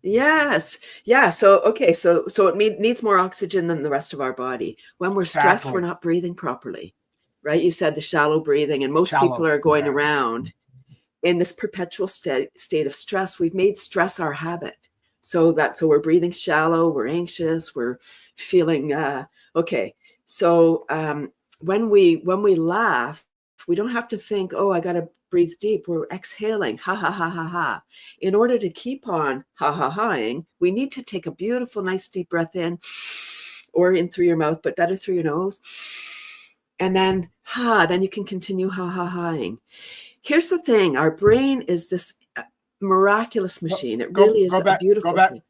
Yes. Yeah. So, okay. So it needs more oxygen than the rest of our body. When we're stressed, we're not breathing properly, right? You said the shallow breathing, and most people are going around in this perpetual state of stress. We've made stress our habit. So we're breathing shallow, we're anxious, we're feeling, okay. So when we laugh, we don't have to think, oh, I got to breathe deep. We're exhaling, ha, ha, ha, ha, ha. In order to keep on ha, ha, haing, we need to take a beautiful, nice deep breath in, or in through your mouth, but better through your nose. And then then you can continue ha, ha, haing. Here's the thing. Our brain is this miraculous machine. It really is a beautiful thing.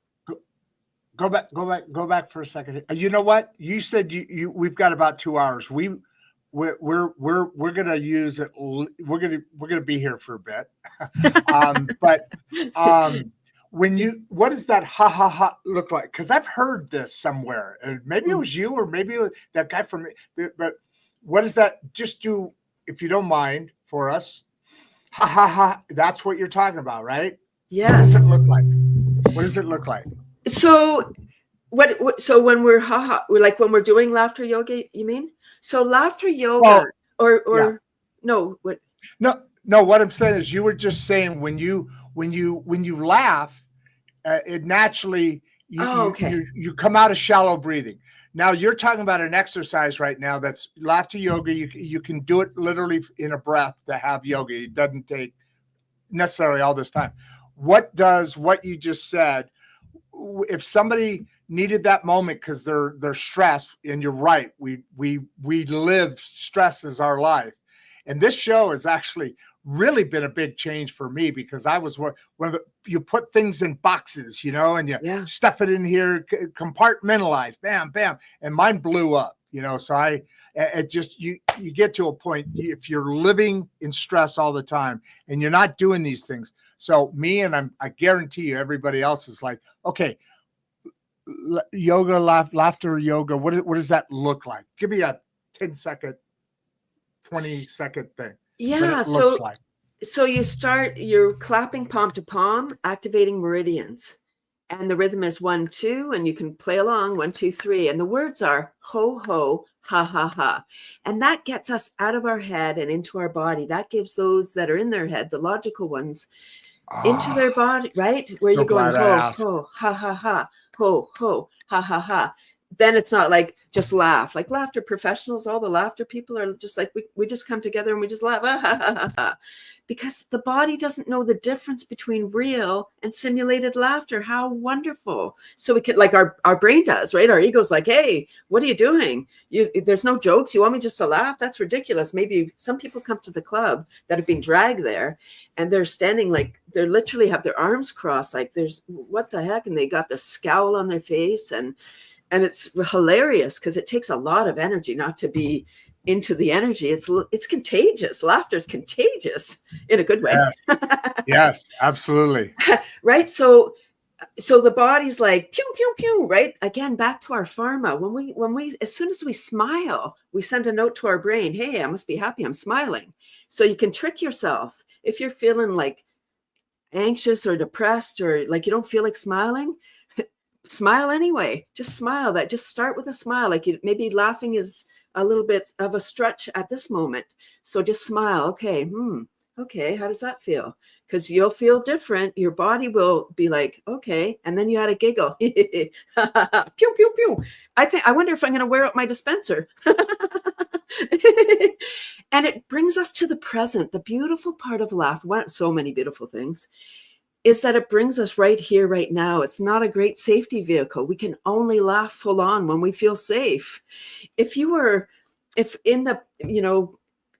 Go back for a second. You know what? You said we've got about 2 hours. we're gonna use it. We're gonna be here for a bit. But what does that ha ha ha look like? Because I've heard this somewhere, and maybe it was you, or maybe it was that guy from. But what does that? Just do, if you don't mind, for us. Ha ha ha. That's what you're talking about, right? Yes. What does it look like? What does it look like? So so when we're like when we're doing laughter yoga, you mean? So laughter yoga, or no, what? No, what I'm saying is, you were just saying when you laugh, it naturally you come out of shallow breathing. Now you're talking about an exercise right now that's laughter yoga. You can do it literally in a breath to have yoga. It doesn't take necessarily all this time. What does what you just said, if somebody needed that moment because they're stressed, and you're right, we live stress as our life, and this show has actually really been a big change for me, because I was one of the, you put things in boxes, and you stuff it in here, compartmentalize, bam, bam, and mine blew up, so it just, you get to a point, if you're living in stress all the time and you're not doing these things. So I guarantee you everybody else is like, okay, yoga, laughter yoga, what does that look like? Give me a 10-second, 20-second thing. Yeah. So you're clapping palm to palm, activating meridians, and the rhythm is 1, 2, and you can play along 1, 2, 3. And the words are ho, ho, ha, ha, ha. And that gets us out of our head and into our body. That gives those that are in their head, the logical ones, into their body, right? Where you're going ho, ho, ha, ha, ha, ho, ho, ha, ha, ha. Then it's not like just laugh. Like laughter professionals, all the laughter people are just like, we just come together and we just laugh, ah, ha, ha, ha, ha. Because the body doesn't know the difference between real and simulated laughter. How wonderful. So we can, like our brain does, right? Our ego's like, hey, what are you doing? There's no jokes. You want me just to laugh? That's ridiculous. Maybe some people come to the club that have been dragged there, and they're standing like, they literally have their arms crossed, like there's, what the heck? And they got the scowl on their face, and it's hilarious because it takes a lot of energy not to be into the energy. It's contagious. Laughter is contagious in a good way. Yes, absolutely. Right. So the body's like pew pew pew. Right. Again, back to our pharma. When we as soon as we smile, we send a note to our brain. Hey, I must be happy. I'm smiling. So you can trick yourself if you're feeling like anxious or depressed, or like you don't feel like smiling. Smile anyway. Just smile. Just start with a smile. Like maybe laughing is a little bit of a stretch at this moment. So just smile. Okay. Okay. How does that feel? Because you'll feel different. Your body will be like, okay. And then you had a giggle. Pew, pew, pew. I wonder if I'm going to wear out my dispenser. And it brings us to the present. The beautiful part of laugh, so many beautiful things, is that it brings us right here, right now. It's not a great safety vehicle. We can only laugh full on when we feel safe. If in the,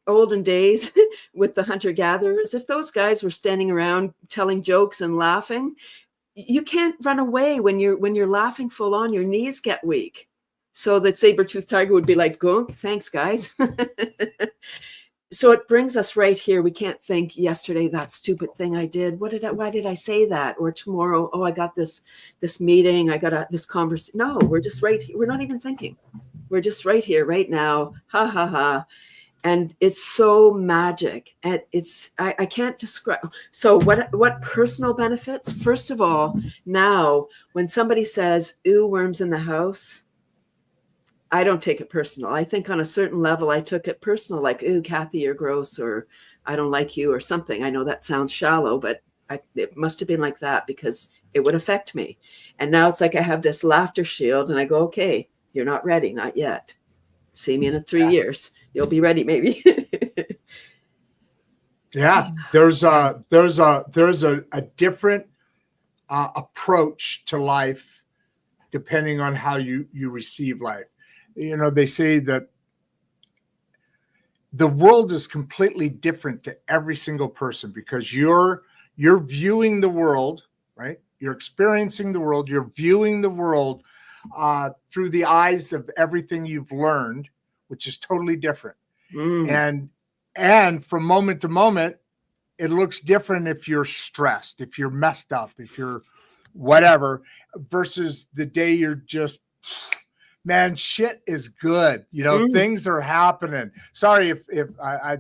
olden days with the hunter-gatherers, if those guys were standing around telling jokes and laughing, you can't run away when you're laughing full on. Your knees get weak. So the saber-toothed tiger would be like, "Gunk, thanks, guys." So it brings us right here. We can't think yesterday, that stupid thing I did. Why did I say that? Or tomorrow, I got this meeting. I got this conversation. No, we're just right here. We're not even thinking. We're just right here, right now. Ha, ha, ha. And it's so magic. And I can't describe. So what personal benefits? First of all, now when somebody says, "Ooh, worms in the house," I don't take it personal. I think on a certain level, I took it personal, like, "Ooh, Cathy, you're gross," or "I don't like you," or something. I know that sounds shallow, but it must have been like that because it would affect me. And now it's like I have this laughter shield, and I go, "Okay, you're not ready, not yet. See me in 3 years. You'll be ready, maybe." Yeah, there's a different approach to life depending on how you receive life. They say that the world is completely different to every single person because you're viewing the world, right? You're experiencing the world. You're viewing the world through the eyes of everything you've learned, which is totally different. And from moment to moment, it looks different if you're stressed, if you're messed up, if you're whatever, versus the day you're just, man, shit is good. Things are happening. Sorry if I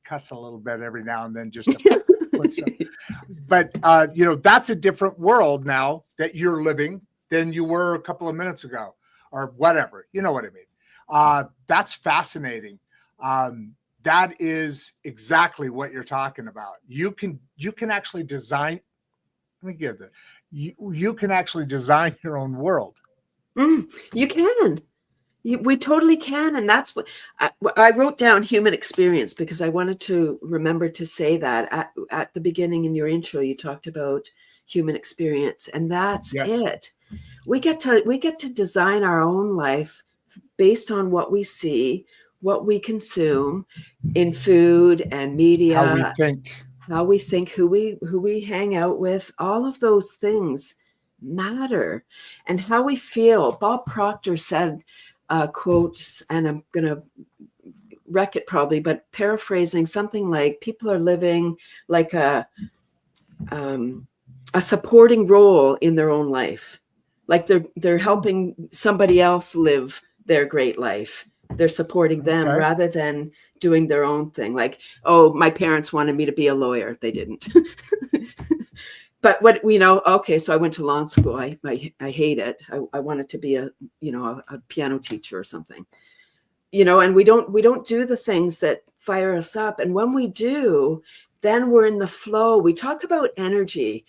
cuss a little bit every now and then, just to put some, but that's a different world now that you're living than you were a couple of minutes ago, or whatever. You know what I mean? That's fascinating. That is exactly what you're talking about. You can actually design. Let me give that. You can actually design your own world. You can. We totally can. And that's what I wrote down, human experience, because I wanted to remember to say that at the beginning in your intro, you talked about human experience, and that's it. We get to design our own life based on what we see, what we consume in food and media, how we think, who we hang out with. All of those things matter, and how we feel. Bob Proctor said, quotes, and I'm going to wreck it probably, but paraphrasing, something like, people are living like a supporting role in their own life. Like they're helping somebody else live their great life. They're supporting them rather than doing their own thing. Like, oh, my parents wanted me to be a lawyer. They didn't. But what okay, so I went to law school. I hate it. I wanted to be a piano teacher or something. And we don't do the things that fire us up. And when we do, then we're in the flow. We talk about energy.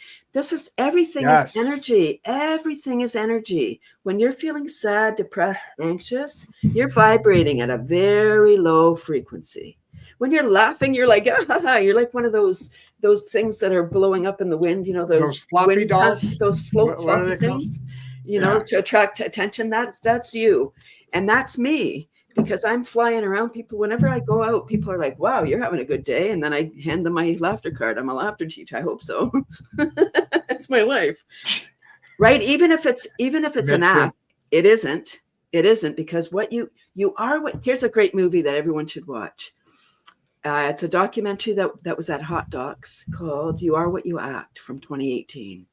Everything is energy. Everything is energy. When you're feeling sad, depressed, anxious, you're vibrating at a very low frequency. When you're laughing, you're like, you're like one of those things that are blowing up in the wind, those floppy dolls, those floppy things, to attract attention. That's you. And that's me. Because I'm flying around people. Whenever I go out, people are like, wow, you're having a good day. And then I hand them my laughter card. I'm a laughter teacher. I hope so. It's my life. Right. Even if it's an act, it isn't, because what you are, here's a great movie that everyone should watch. It's a documentary that was at Hot Docs called You Are What You Act, from 2018.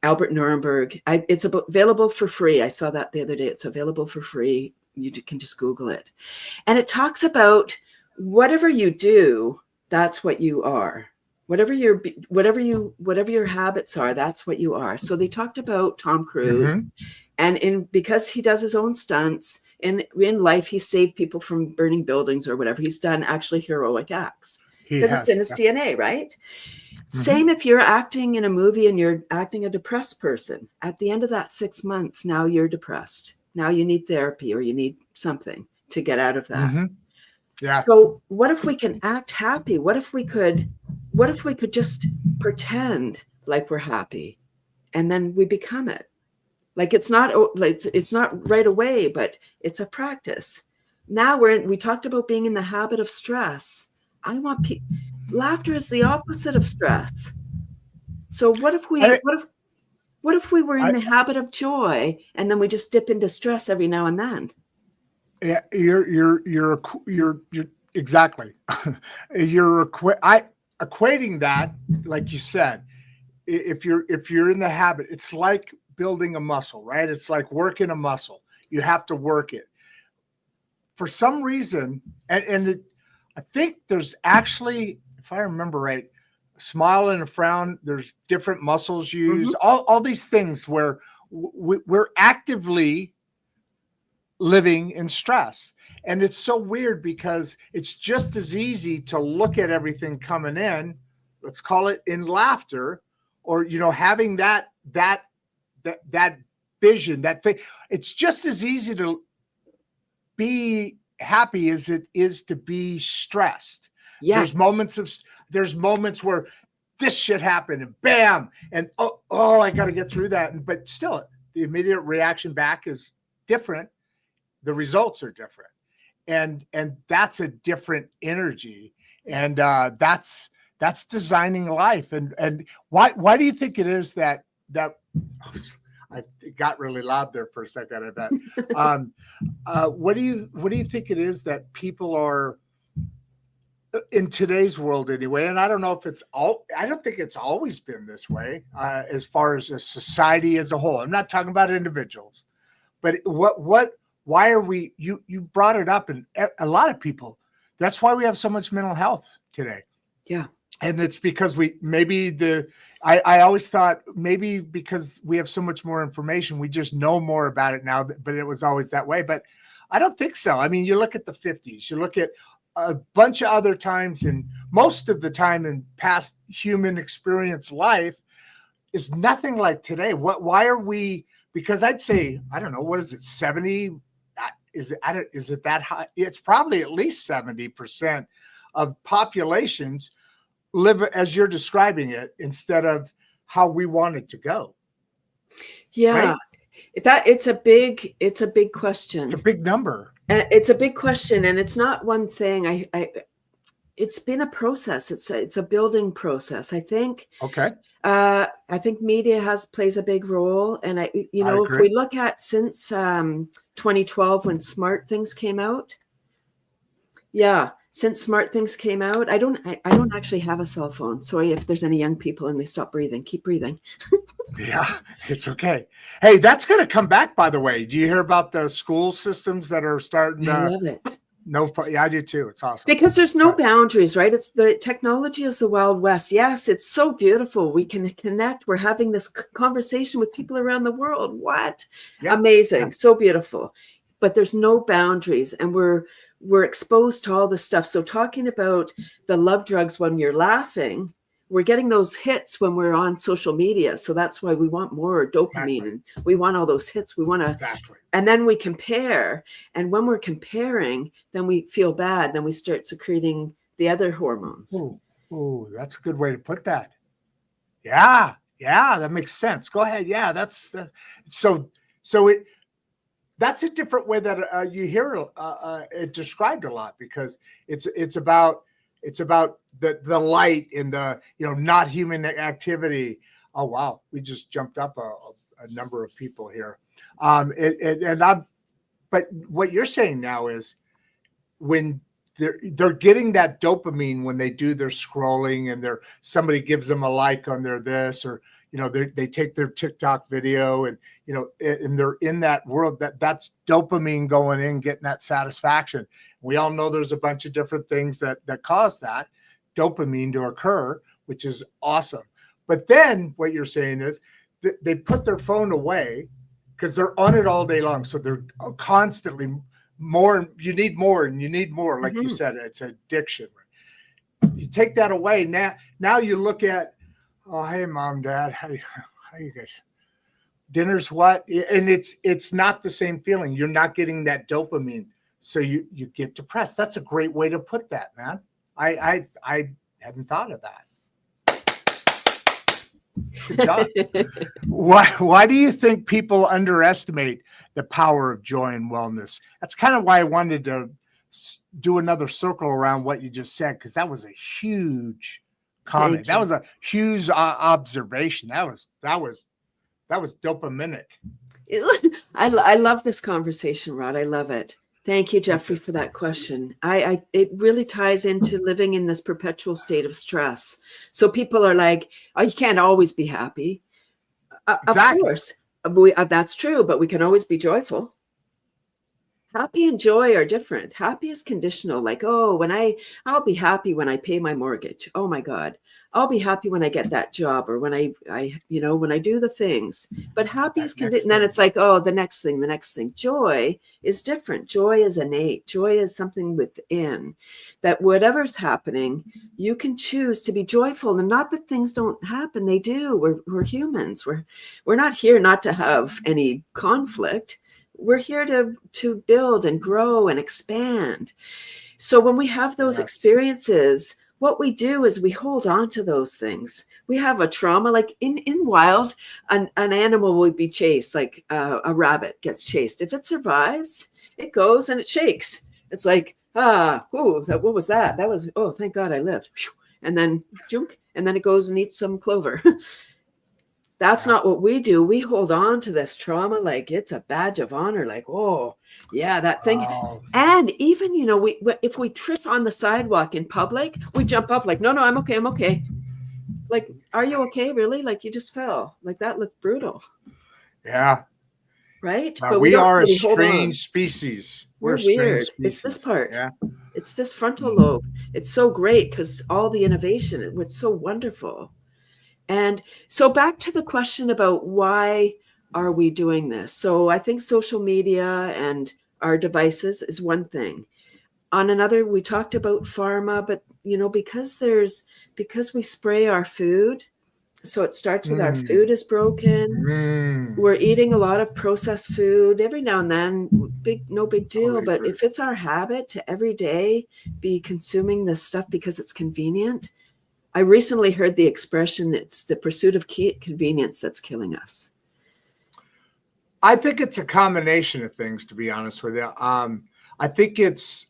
Albert Nuremberg. It's available for free. I saw that the other day. It's available for free. You can just Google it. And it talks about whatever you do, that's what you are. Whatever your habits are, that's what you are. So they talked about Tom Cruise, and because he does his own stunts in life, he saved people from burning buildings or whatever. He's done actually heroic acts because it's in his DNA, right? Same if you're acting in a movie and you're acting a depressed person. At the end of that 6 months, now you're depressed. Now you need therapy, or you need something to get out of that. Yeah. So what if we can act happy? What if we could just pretend like we're happy, and then we become it? Like it's not right away, but it's a practice. Now we talked about being in the habit of stress. Laughter is the opposite of stress. So what if we were in the habit of joy, and then we just dip into stress every now and then? Yeah, you're exactly. You're equating that, like you said. If you're in the habit, it's like building a muscle, right? It's like working a muscle. You have to work it. For some reason, I think there's actually, if I remember right, a smile and a frown, there's different muscles used, all these things where we're actively living in stress. And it's so weird because it's just as easy to look at everything coming in, let's call it in laughter, or, having that vision, that thing. It's just as easy to be happy as it is to be stressed. Yes. There's moments where this shit happened and bam, and oh, I got to get through that. But still, the immediate reaction back is different. The results are different, and that's a different energy, and that's designing life. And why do you think it is that I got really loud there for a second, I bet. What do you think it is that people are in today's world anyway, and I don't know if I don't think it's always been this way as far as a society as a whole. I'm not talking about individuals, but why are you brought it up, and a lot of people, that's why we have so much mental health today. Yeah. And it's because I always thought maybe because we have so much more information, we just know more about it now, but it was always that way. But I don't think so. I mean, you look at the 50s, you look at a bunch of other times, and most of the time in past human experience life is nothing like today. Why are we, because I'd say, I don't know, what is it, 70? Is it that high? It's probably at least 70% of populations live as you're describing it instead of how we want it to go. Yeah. Right? It's a big question. It's a big number. It's a big question, and it's not one thing. It's been a process. It's a building process, I think. Okay. I think media plays a big role, and if we look at since 2012 when Smart Things came out, since Smart Things came out, I don't actually have a cell phone. Sorry if there's any young people and they stop breathing. Keep breathing. Yeah, it's okay. Hey, that's going to come back, by the way. Do you hear about the school systems that are starting? I love it. Yeah, I do too. It's awesome. Because there's no boundaries, right? It's the technology is the Wild West. Yes, it's so beautiful. We can connect. We're having this conversation with people around the world. What? Yeah. Amazing. Yeah. So beautiful. But there's no boundaries, and we're exposed to all this stuff. So talking about the love drugs when you're laughing, we're getting those hits when we're on social media. So that's why we want more dopamine. Exactly. And we want all those hits. We want to, exactly. And then we compare. And when we're comparing, then we feel bad. Then we start secreting the other hormones. Oh, that's a good way to put that. Yeah, that makes sense. Go ahead. Yeah, that's that's a different way that you hear it described a lot, because it's about the light and the not human activity. Oh wow, we just jumped up a number of people here. But what you're saying now is when they're getting that dopamine when they do their scrolling, and somebody gives them a like on their this, or they take their TikTok video, and and they're in that world, that's dopamine going in, getting that satisfaction. We all know there's a bunch of different things that cause that dopamine to occur, which is awesome. But then what you're saying is they put their phone away because they're on it all day long. So they're constantly more. You need more, and you need more. Like you said, it's addiction. You take that away. Now you look at, oh, hey, Mom, Dad, how you guys? Dinner's what? And it's not the same feeling. You're not getting that dopamine, so you get depressed. That's a great way to put that, man. I hadn't thought of that. Good job. Why do you think people underestimate the power of joy and wellness? That's kind of why I wanted to do another circle around what you just said, because that was a huge comment. That was a huge observation. That was dopaminic. I love this conversation, Rod. I love it. Thank you, Jeffrey, for that question. It really ties into living in this perpetual state of stress. So people are like, oh, you can't always be happy. Exactly. Of course, that's true, but we can always be joyful. Happy and joy are different. Happy is conditional. Like, oh, I'll be happy when I pay my mortgage. Oh my God. I'll be happy when I get that job, or when I when I do the things. But happy is conditional. Then it's like, oh, the next thing. Joy is different. Joy is innate. Joy is something within, that whatever's happening, you can choose to be joyful. And not that things don't happen. They do. We're humans. We're not here not to have any conflict. We're here to build and grow and expand. So when we have those experiences, what we do is we hold on to those things. We have a trauma, like in wild, an animal will be chased, like a rabbit gets chased. If it survives, it goes and it shakes. It's like, what was that? That was, oh, thank God I lived. And then junk, and then it goes and eats some clover. That's not what we do. We hold on to this trauma like it's a badge of honor. Like, oh, yeah, that thing. Oh, And even, if we trip on the sidewalk in public, we jump up like, no, I'm okay. I'm okay. Like, are you okay? Really? Like, you just fell. Like, that looked brutal. yeah. Right? But We are a really hold on. strange species. We're a strange weird. species. It's this part. Yeah. It's this frontal lobe. It's so great because all the innovation, it's so wonderful. And so back to the question about why are we doing this? So I think social media and our devices is one thing. On another, we talked about pharma, but because we spray our food, so it starts with our food is broken. We're eating a lot of processed food every now and then, no big deal. But if it's our habit to every day be consuming this stuff because it's convenient, I recently heard the expression, it's the pursuit of convenience that's killing us. I think it's a combination of things, to be honest with you. I think it's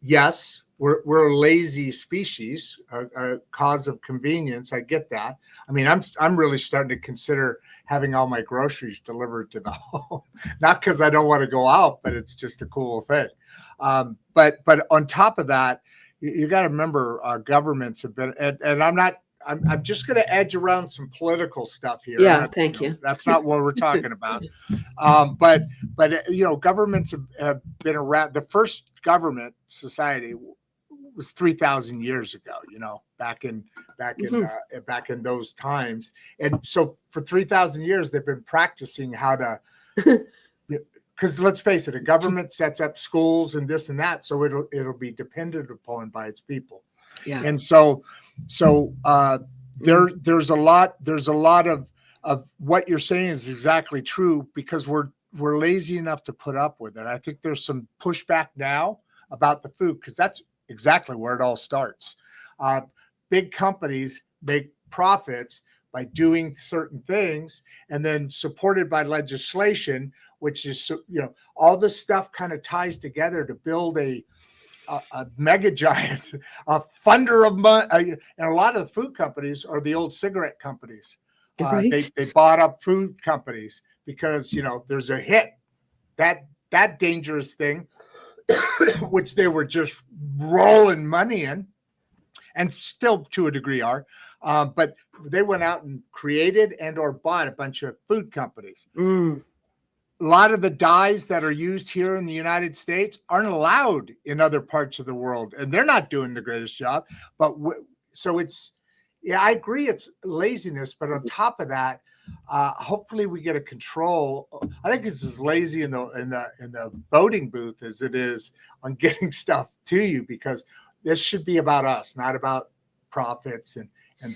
yes, we're a lazy species, a cause of convenience. I get that. I mean, I'm really starting to consider having all my groceries delivered to the home, not because I don't want to go out, but it's just a cool thing. But on top of that, you got to remember, governments have been, and I'm just going to edge around some political stuff here. Yeah, thank you. That's not what we're talking about. But governments have been around. The first government society was 3,000 years ago. Back in those times, and so for 3,000 years they've been practicing how to. Because let's face it, a government sets up schools and this and that, so it'll be dependent upon by its people. Yeah. And so there's a lot of what you're saying is exactly true, because we're lazy enough to put up with it. I think there's some pushback now about the food, because that's exactly where it all starts. Big companies make profits by doing certain things, and then supported by legislation, which is, all this stuff kind of ties together to build a mega giant, a funder of money. And a lot of the food companies are the old cigarette companies. Right. They bought up food companies because, there's a hit, that dangerous thing, which they were just rolling money in, and still to a degree are. But they went out and created and or bought a bunch of food companies. A lot of the dyes that are used here in the United States aren't allowed in other parts of the world, and they're not doing the greatest job. But so it's, I agree, it's laziness. But on top of that, hopefully we get a control. I think it's as lazy in the voting booth as it is on getting stuff to you, because this should be about us, not about profits and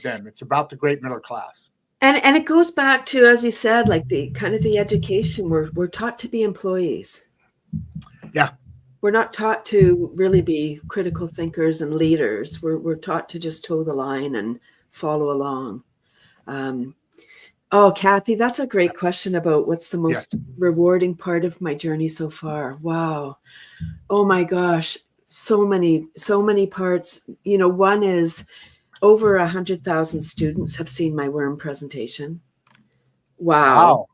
them. It's about the great middle class. And it goes back to, as you said, like the kind of the education. We're taught to be employees. Yeah. We're not taught to really be critical thinkers and leaders. We're taught to just toe the line and follow along. Cathy, that's a great question about what's the most rewarding part of my journey so far. Wow. Oh my gosh. So many parts. One is, over 100,000 students have seen my worm presentation. Wow.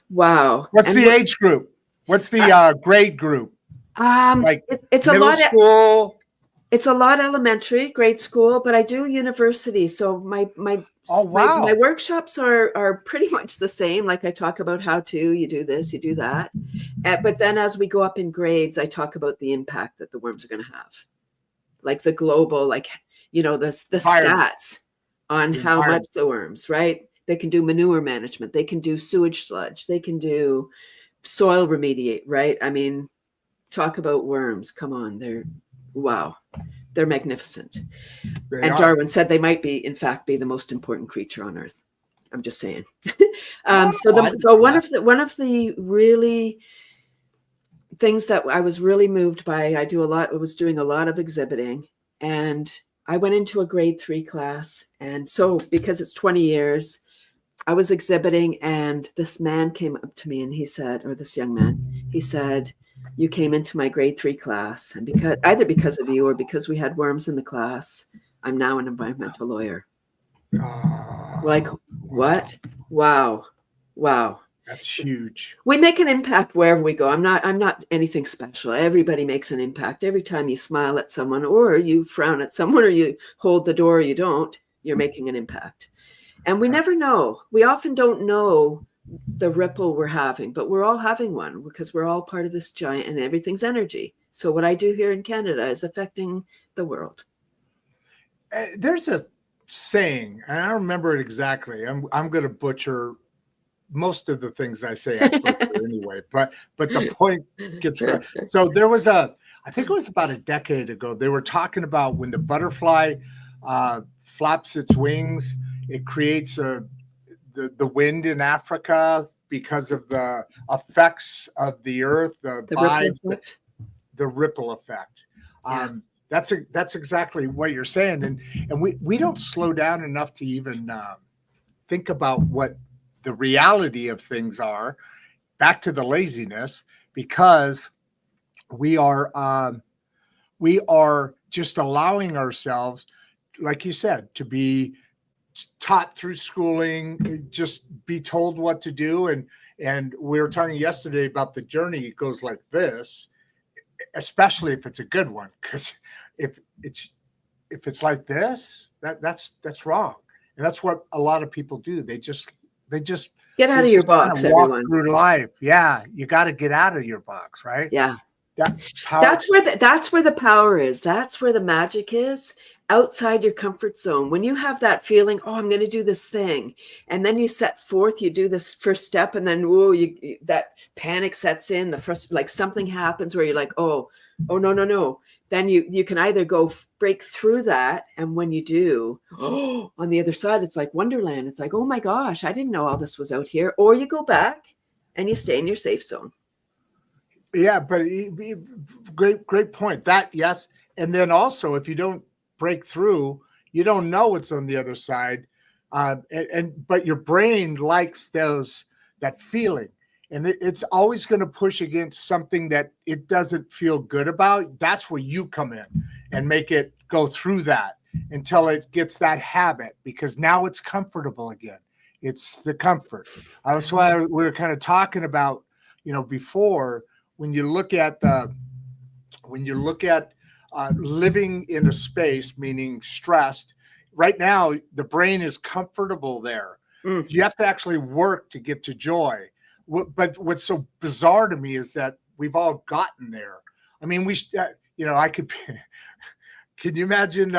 What's the age group? What's the grade group? It's a lot. School. It's a lot elementary, grade school, but I do university. So my workshops are pretty much the same. Like, I talk about you do this, you do that. But then as we go up in grades, I talk about the impact that the worms are going to have, like the global, the stats on how much the worms, right? They can do manure management. They can do sewage sludge. They can do soil remediate, right? I mean, talk about worms. Come on. They're magnificent. Darwin said they might be, in fact, be the most important creature on Earth. I'm just saying. One of the really things that I was really moved by, I was doing a lot of exhibiting, and I went into a grade 3 class. And so, because it's 20 years, I was exhibiting, and this man came up to me and this young man, he said, "You came into my grade 3 class, and because of you or because we had worms in the class, I'm now an environmental lawyer." Like, what? Wow. Wow. That's huge. We make an impact wherever we go. I'm not anything special. Everybody makes an impact. Every time you smile at someone, or you frown at someone, or you hold the door, or you don't, you're making an impact. And we never know. We often don't know the ripple we're having, but we're all having one because we're all part of this giant, and everything's energy. So what I do here in Canada is affecting the world. There's a saying, and I don't remember it exactly. I'm going to butcher most of the things I say I butcher anyway, but the point gets correct. So there was I think it was about a decade ago, they were talking about when the butterfly flaps its wings, it creates the wind in Africa because of the effects of the earth, the ripple effect. Yeah. That's exactly what you're saying, and we don't slow down enough to even think about what the reality of things are, back to the laziness, because we are just allowing ourselves, like you said, to be taught through schooling, just be told what to do. And we were talking yesterday about the journey. It goes like this, especially if it's a good one, because if it's like this, that's wrong. And that's what a lot of people do. They just get out of your box, everyone. Through life. Yeah. You got to get out of your box, right? Yeah. That's where the power is. That's where the magic is, outside your comfort zone. When you have that feeling, oh, I'm going to do this thing, and then you set forth, you do this first step, and then that panic sets in. The first, like, something happens where you're like, oh no. Then you can either go break through that, and when you do, on the other side, it's like Wonderland. It's like, oh my gosh, I didn't know all this was out here. Or you go back and you stay in your safe zone. Yeah, but great point. That, yes. And then also, if you don't break through, you don't know what's on the other side. But your brain likes that feeling. And it's always going to push against something that it doesn't feel good about. That's where you come in and make it go through that until it gets that habit, because now it's comfortable again. It's the comfort. That's why we were kind of talking about, before, when you look at living in a space, meaning stressed, right now, the brain is comfortable there. You have to actually work to get to joy. But what's so bizarre to me is that we've all gotten there. I mean, can you imagine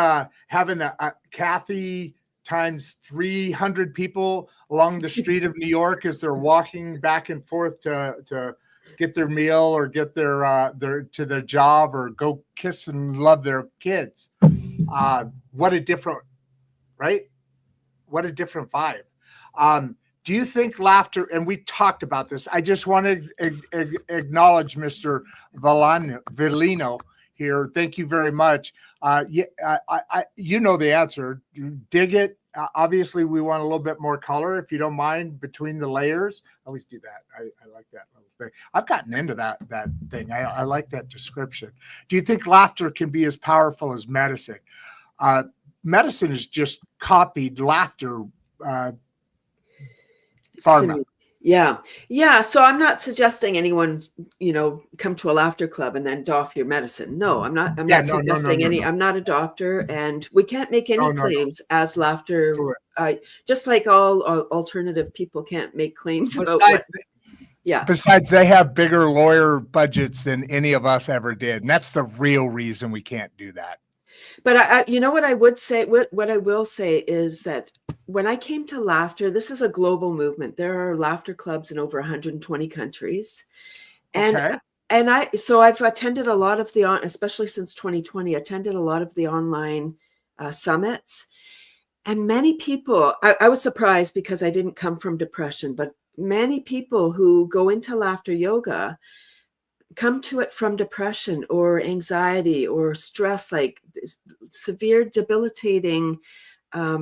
having a Cathy times 300 people along the street of New York as they're walking back and forth to get their meal or get to their job or go kiss and love their kids? What a different, right? What a different vibe. Do you think laughter, and we talked about this, I just want to acknowledge Mr. Vellino here. Thank you very much. You know the answer. Dig it. Obviously, we want a little bit more color, if you don't mind, between the layers. I always do that. I like that little thing. I've gotten into that thing. I like that description. Do you think laughter can be as powerful as medicine? Medicine has just copied laughter. Yeah. So I'm not suggesting anyone, come to a laughter club and then doff your medicine. No, I'm not suggesting any. I'm not a doctor, and we can't make any claims as laughter. Just like all alternative people can't make claims about what. Yeah. Besides, they have bigger lawyer budgets than any of us ever did, and that's the real reason we can't do that. But what I would say, what I will say is that when I came to laughter, this is a global movement. There are laughter clubs in over 120 countries. And I've attended a lot of especially since 2020, attended a lot of the online summits. And many people, I was surprised because I didn't come from depression, but many people who go into laughter yoga come to it from depression or anxiety or stress, like severe debilitating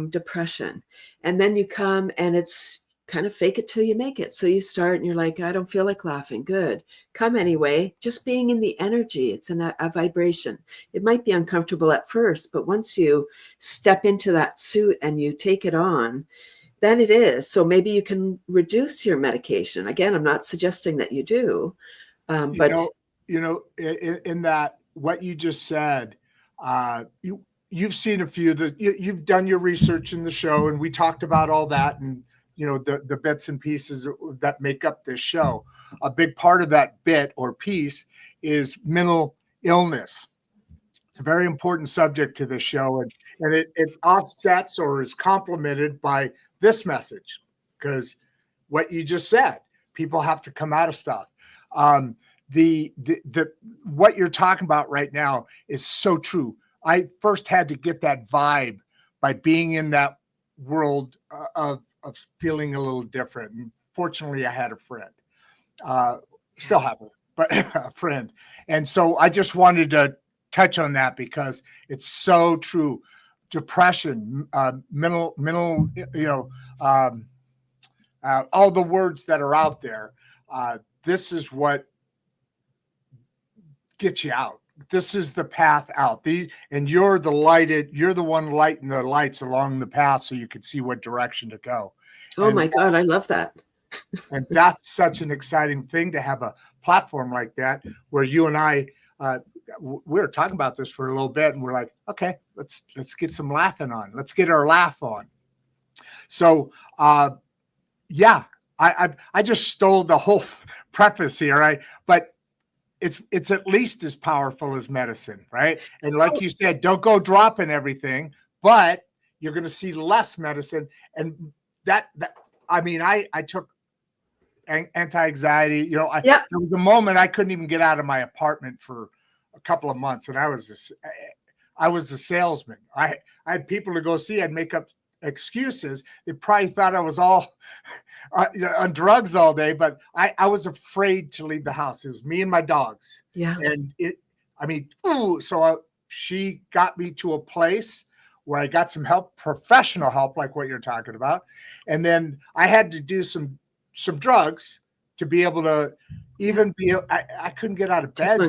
depression. And then you come and it's kind of fake it till you make it. So you start and you're like, I don't feel like laughing. Good. Come anyway. Just being in the energy. It's a vibration. It might be uncomfortable at first, but once you step into that suit and you take it on, than it is. So maybe you can reduce your medication. Again, I'm not suggesting that you do, but in that what you just said, you've seen a few that you've done your research in the show, and we talked about all that, and the bits and pieces that make up this show. A big part of that bit or piece is mental illness. It's a very important subject to the show, and it offsets or is complemented by this message, because what you just said, people have to come out of stuff. The what you're talking about right now is so true. I first had to get that vibe by being in that world of feeling a little different. And fortunately, I had a friend, still have it, but a friend. And so I just wanted to touch on that because it's so true. Depression, mental, all the words that are out there. This is what gets you out. This is the path out. And you're the one lighting the lights along the path so you can see what direction to go. Oh my God, I love that. And that's such an exciting thing to have a platform like that where you and I, we were talking about this for a little bit, and we're like, okay, let's get some laughing on. Let's get our laugh on. So, yeah, I just stole the whole preface here, right? But it's at least as powerful as medicine, right? And like you said, don't go dropping everything, but you're going to see less medicine. And that I mean, I took anti-anxiety. There was a moment I couldn't even get out of my apartment for a couple of months, and I was a salesman. I had people to go see. I'd make up excuses. They probably thought I was all on drugs all day, but I was afraid to leave the house. It was me and my dogs. Yeah. And she got me to a place where I got some help, professional help, like what you're talking about. And then I had to do some drugs to be able to even I couldn't get out of bed.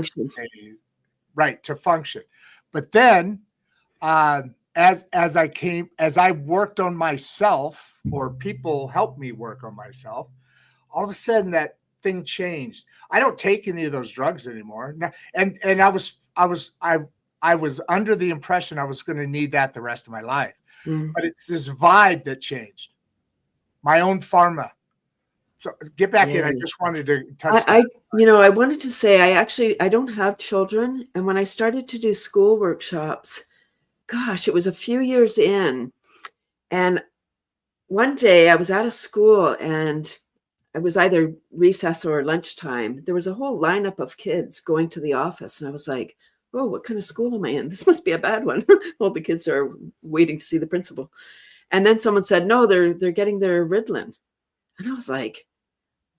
To function. But then as I worked on myself, or people helped me work on myself, all of a sudden that thing changed. I don't take any of those drugs anymore. And I was under the impression I was going to need that the rest of my life. But it's this vibe that changed. My own pharma. So get back in. I just wanted to touch I wanted to say, I don't have children. And when I started to do school workshops, gosh, it was a few years in. And one day I was at a school, and it was either recess or lunchtime. There was a whole lineup of kids going to the office. And I was like, oh, what kind of school am I in? This must be a bad one. All the kids are waiting to see the principal. And then someone said, no, they're getting their Ritalin. And I was like,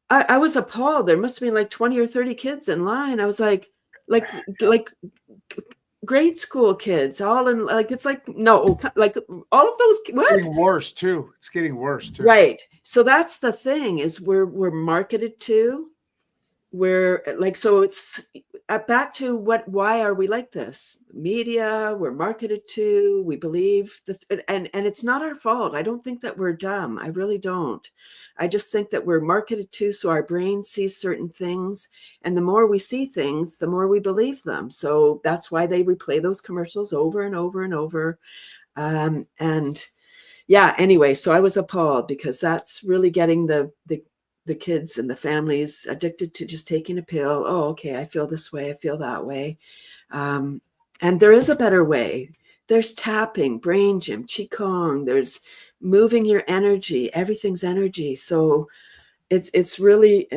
I was appalled. There must have been like 20 or 30 kids in line. I was like grade school kids, all in it's like, no, like all of those. What? It's getting worse too. It's getting worse too. Right. So that's the thing, is we're marketed to. We're like, so it's back to why are we like this? Media, we're marketed to, we believe and it's not our fault. I don't think that we're dumb. I really don't. I just think that we're marketed to, so our brain sees certain things, and the more we see things, the more we believe them. So that's why they replay those commercials over and over and over. And yeah, anyway, so I was appalled, because that's really getting the kids and the families addicted to just taking a pill. Oh, okay, I feel this way, I feel that way. And there is a better way. There's tapping, brain gym, qigong, there's moving your energy. Everything's energy. So it's really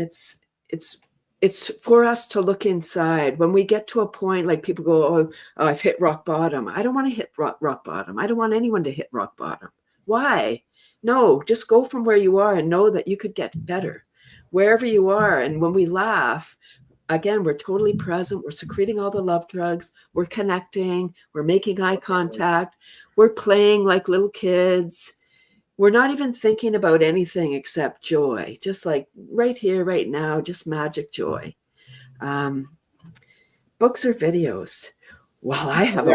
for us to look inside. When we get to a point, like people go, oh, I've hit rock bottom. I don't want to hit rock bottom. I don't want anyone to hit rock bottom. Why? No, just go from where you are and know that you could get better wherever you are. And when we laugh, again, we're totally present. We're secreting all the love drugs. We're connecting. We're making eye contact. We're playing like little kids. We're not even thinking about anything except joy, just like right here, right now, just magic joy. Books or videos? Well, I have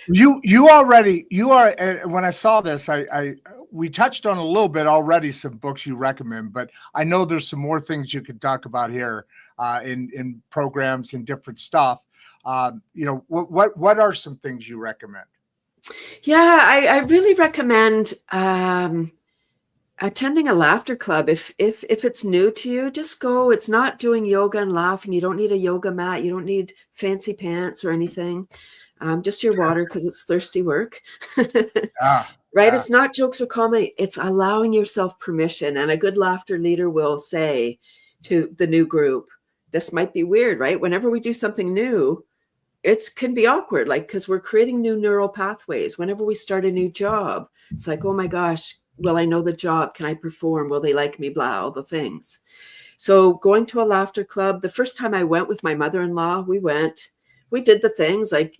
You are, when I saw this, we touched on a little bit already some books you recommend, but I know there's some more things you could talk about here in programs and different stuff. What are some things you recommend? Yeah, I really recommend attending a laughter club. If it's new to you, just go. It's not doing yoga and laughing. You don't need a yoga mat. You don't need fancy pants or anything. Just your water, because it's thirsty work. Right? It's not jokes or comedy. It's allowing yourself permission. And a good laughter leader will say to the new group, this might be weird, right? Whenever we do something new, it can be awkward, like, because we're creating new neural pathways. Whenever we start a new job, it's like, oh my gosh, will I know the job? Can I perform? Will they like me? Blah, all the things. So going to a laughter club, the first time I went with my mother-in-law, we did the things like,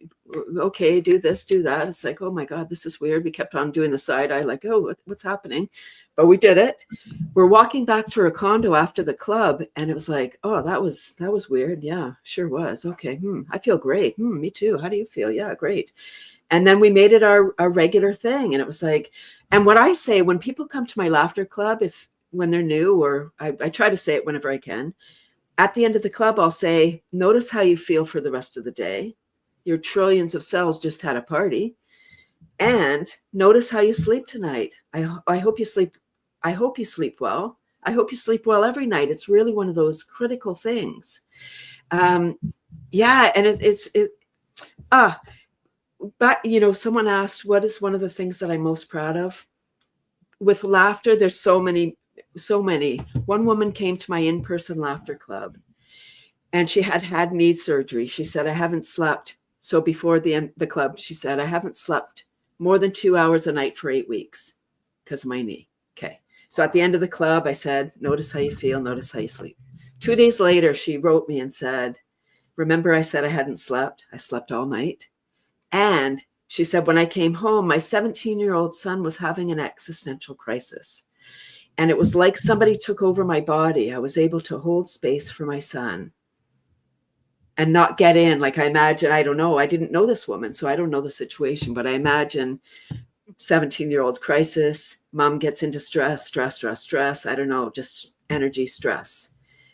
okay, do this, do that. It's like, oh my God, this is weird. We kept on doing the side eye, like, oh, what's happening? But we did it. We're walking back to our condo after the club, and it was like, oh, that was weird. Yeah, sure was. Okay. I feel great. Me too. How do you feel? Yeah, great. And then we made it our regular thing. And it was like, and what I say when people come to my laughter club, when they're new, or I try to say it whenever I can, at the end of the club, I'll say, notice how you feel for the rest of the day. Your trillions of cells just had a party. And notice how you sleep tonight. I hope you sleep. I hope you sleep well. I hope you sleep well every night. It's really one of those critical things. Yeah. And but someone asked, what is one of the things that I'm most proud of? With laughter, there's so many. One woman came to my in-person laughter club, and she had knee surgery. She said, I haven't slept. So before the club, she said, I haven't slept more than 2 hours a night for 8 weeks because of my knee. Okay. So at the end of the club, I said, notice how you feel, notice how you sleep. 2 days later, she wrote me and said, remember I said I hadn't slept? I slept all night. And she said, when I came home, my 17-year-old son was having an existential crisis. And it was like somebody took over my body. I was able to hold space for my son and not get in. Like, I imagine, I don't know. I didn't know this woman, so I don't know the situation, but I imagine 17-year-old crisis, mom gets into stress. I don't know, just energy stress.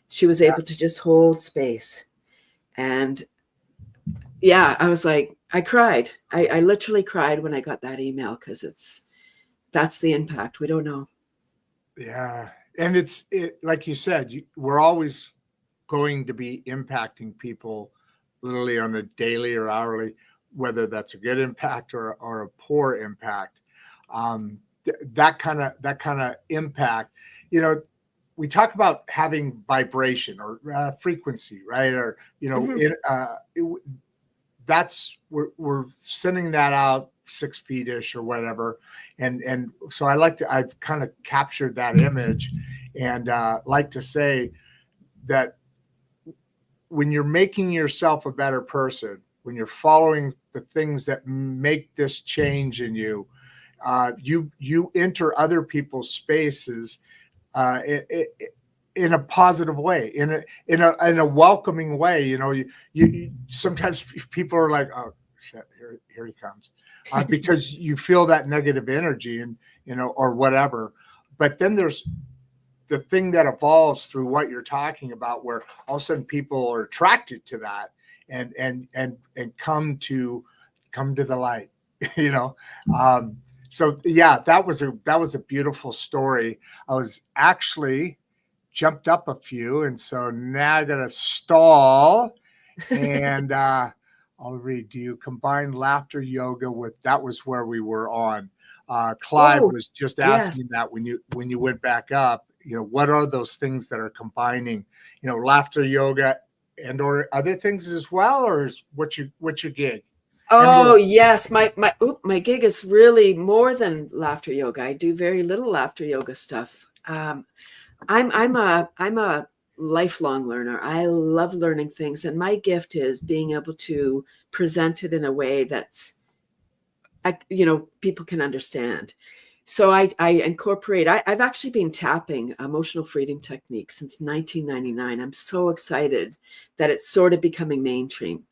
She was able to just hold space. And yeah, I was like, I cried. I literally cried when I got that email, because that's the impact. We don't know. Yeah. And it's like you said, we're always going to be impacting people literally on a daily or hourly, whether that's a good impact or a poor impact. That kind of impact, we talk about having vibration or frequency, right? Or, that's, we're sending that out 6 feet-ish or whatever. And so I've kind of captured that image, and like to say that when you're making yourself a better person, when you're following the things that make this change in you, you enter other people's spaces in a positive way, in a welcoming way. You sometimes people are like, oh shit, here he comes, because you feel that negative energy, and or whatever. But then there's the thing that evolves through what you're talking about, where all of a sudden people are attracted to that and come to the light. So yeah, that was a beautiful story. I was actually jumped up a few, and so now I gotta stall. And I'll read. Do you combine laughter yoga with? That was where we were on. Clive was just asking that when you went back up. What are those things that are combining? Laughter yoga and or other things as well, or is what's your gig? Oh yes, my gig is really more than laughter yoga. I do very little laughter yoga stuff. I'm a lifelong learner. I love learning things, and my gift is being able to present it in a way that's people can understand. So I incorporate, I've actually been tapping emotional freedom techniques since 1999. I'm so excited that it's sort of becoming mainstream.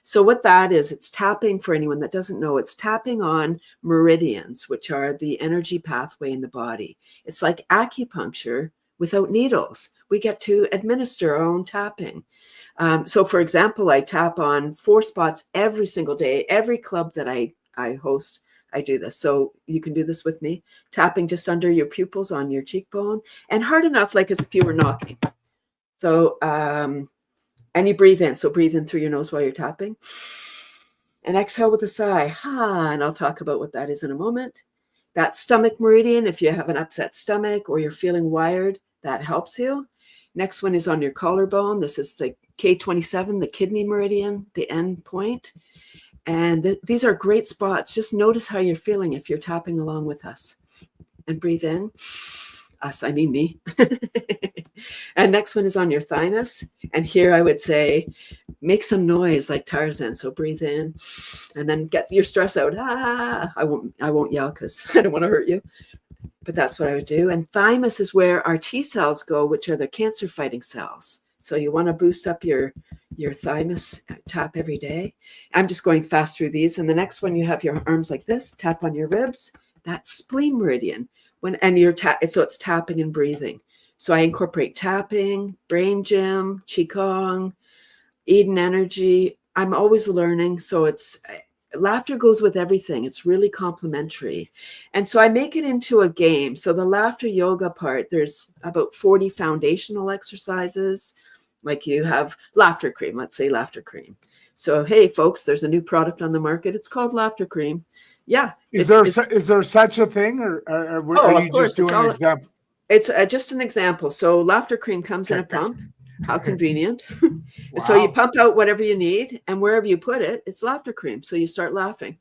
So what that is, it's tapping, for anyone that doesn't know, it's tapping on meridians, which are the energy pathway in the body. It's like acupuncture without needles. We get to administer our own tapping. So for example, I tap on 4 spots every single day. Every club that I host, I do this. So you can do this with me, tapping just under your pupils on your cheekbone and hard enough, like as if you were knocking. So, and you breathe in. So breathe in through your nose while you're tapping and exhale with a sigh. Ha, and I'll talk about what that is in a moment. That stomach meridian, if you have an upset stomach or you're feeling wired, that helps you. Next one is on your collarbone. This is the K27, the kidney meridian, the end point. And these are great spots. Just notice how you're feeling if you're tapping along with us. And breathe in. Us, I mean me. And next one is on your thymus. And here I would say, make some noise like Tarzan. So breathe in and then get your stress out. Ah, I won't yell because I don't want to hurt you. But that's what I would do. And thymus is where our T cells go, which are the cancer fighting cells. So you want to boost up your thymus, tap every day. I'm just going fast through these. And the next one, you have your arms like this, tap on your ribs. That's spleen meridian. So it's tapping and breathing. So I incorporate tapping, brain gym, qigong, Eden energy. I'm always learning. So laughter goes with everything. It's really complementary. And so I make it into a game. So the laughter yoga part, there's about 40 foundational exercises. Like you have laughter cream, let's say laughter cream. So, hey, folks, there's a new product on the market. It's called laughter cream. Yeah. Is there such a thing, or are you just doing an example? It's just an example. So laughter cream comes in a pump. How convenient. Wow. So you pump out whatever you need, and wherever you put it, it's laughter cream. So you start laughing.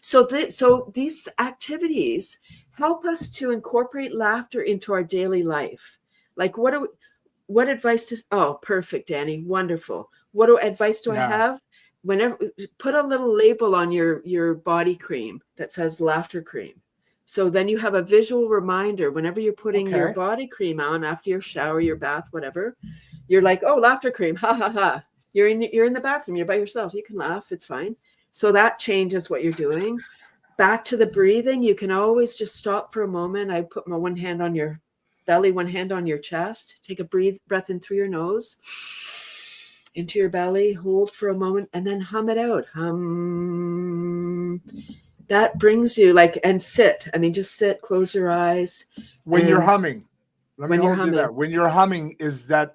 So these activities help us to incorporate laughter into our daily life. Like what advice perfect, Danny. Wonderful. What advice do I have? Whenever, put a little label on your body cream that says laughter cream. So then you have a visual reminder whenever you're putting your body cream on after your shower, your bath, whatever. You're like, oh, laughter cream. Ha ha ha. You're in the bathroom. You're by yourself. You can laugh. It's fine. So that changes what you're doing. Back to the breathing. You can always just stop for a moment. I put my one hand on your belly, one hand on your chest. Take a breath in through your nose, into your belly, hold for a moment, and then hum it out. Hum. That brings you and sit. I mean, just sit, close your eyes. When you're humming, let me hold you there. When you're humming, is a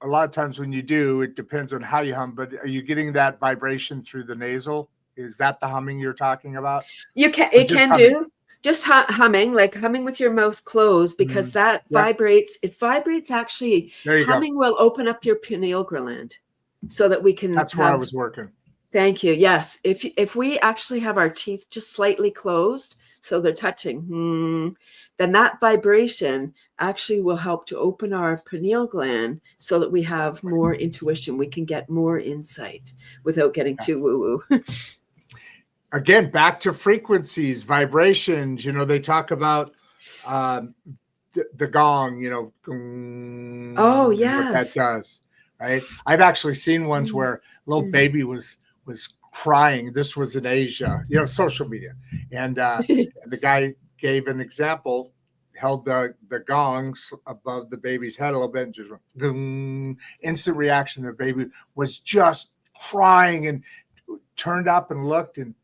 lot of times when you do, it depends on how you hum, but are you getting that vibration through the nasal? Is that the humming you're talking about? It can do. Just humming, like humming with your mouth closed, because that vibrates. It vibrates actually. Humming will open up your pineal gland so that we can. That's where I was working. Thank you. Yes. If we actually have our teeth just slightly closed, so they're touching, then that vibration actually will help to open our pineal gland so that we have more intuition. We can get more insight without getting too woo-woo. Again, back to frequencies, vibrations. They talk about the gong. Oh, yes. What that does, right? I've actually seen ones where a little baby was crying. This was in Asia, social media, and the guy gave an example, held the gongs above the baby's head a little bit, and just went, instant reaction. The baby was just crying and turned up and looked and.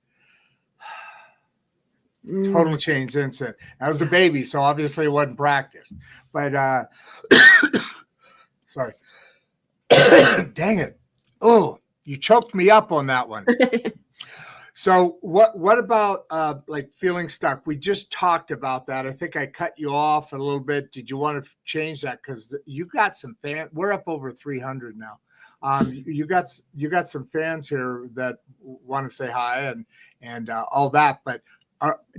Total change instant. That was a baby, so obviously it wasn't practiced. But sorry. Dang it. Oh, you choked me up on that one. So what about feeling stuck? We just talked about that. I think I cut you off a little bit. Did you want to change that? Because you got some fans. We're up over 300 now. You got some fans here that want to say hi and all that. But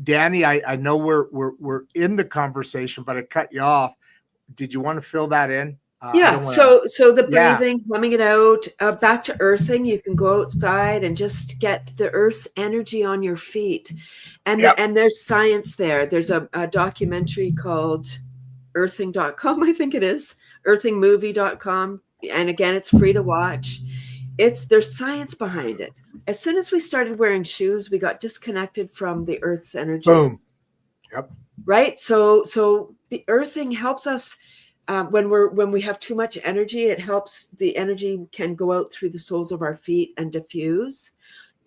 Danny, I know we're in the conversation, but I cut you off. Did you want to fill that in? I Yeah. don't wanna, So the yeah, breathing, humming it out, back to earthing. You can go outside and just get the earth's energy on your feet. yep, And there's science there. There's a documentary called earthing.com, I think it is, earthingmovie.com. And again, it's free to watch. There's science behind it. As soon as we started wearing shoes, we got disconnected from the earth's energy. boom, yep, Right. So the earthing helps us when we have too much energy. It helps the energy can go out through the soles of our feet and diffuse.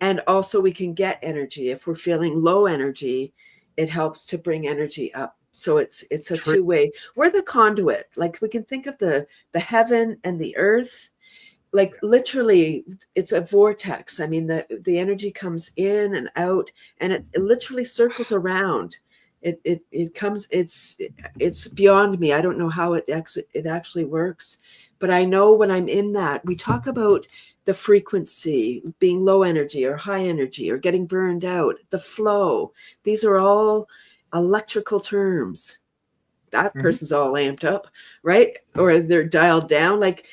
And also we can get energy. If we're feeling low energy, it helps to bring energy up. So it's a true, two-way. We're the conduit. Like we can think of the heaven and the earth. Like literally, it's a vortex. I mean, the energy comes in and out, and it literally circles around. It comes. It's beyond me. I don't know how it actually works, but I know when I'm in that. We talk about the frequency being low energy or high energy or getting burned out. The flow. These are all electrical terms. That mhm, person's all amped up, right? Or they're dialed down. Like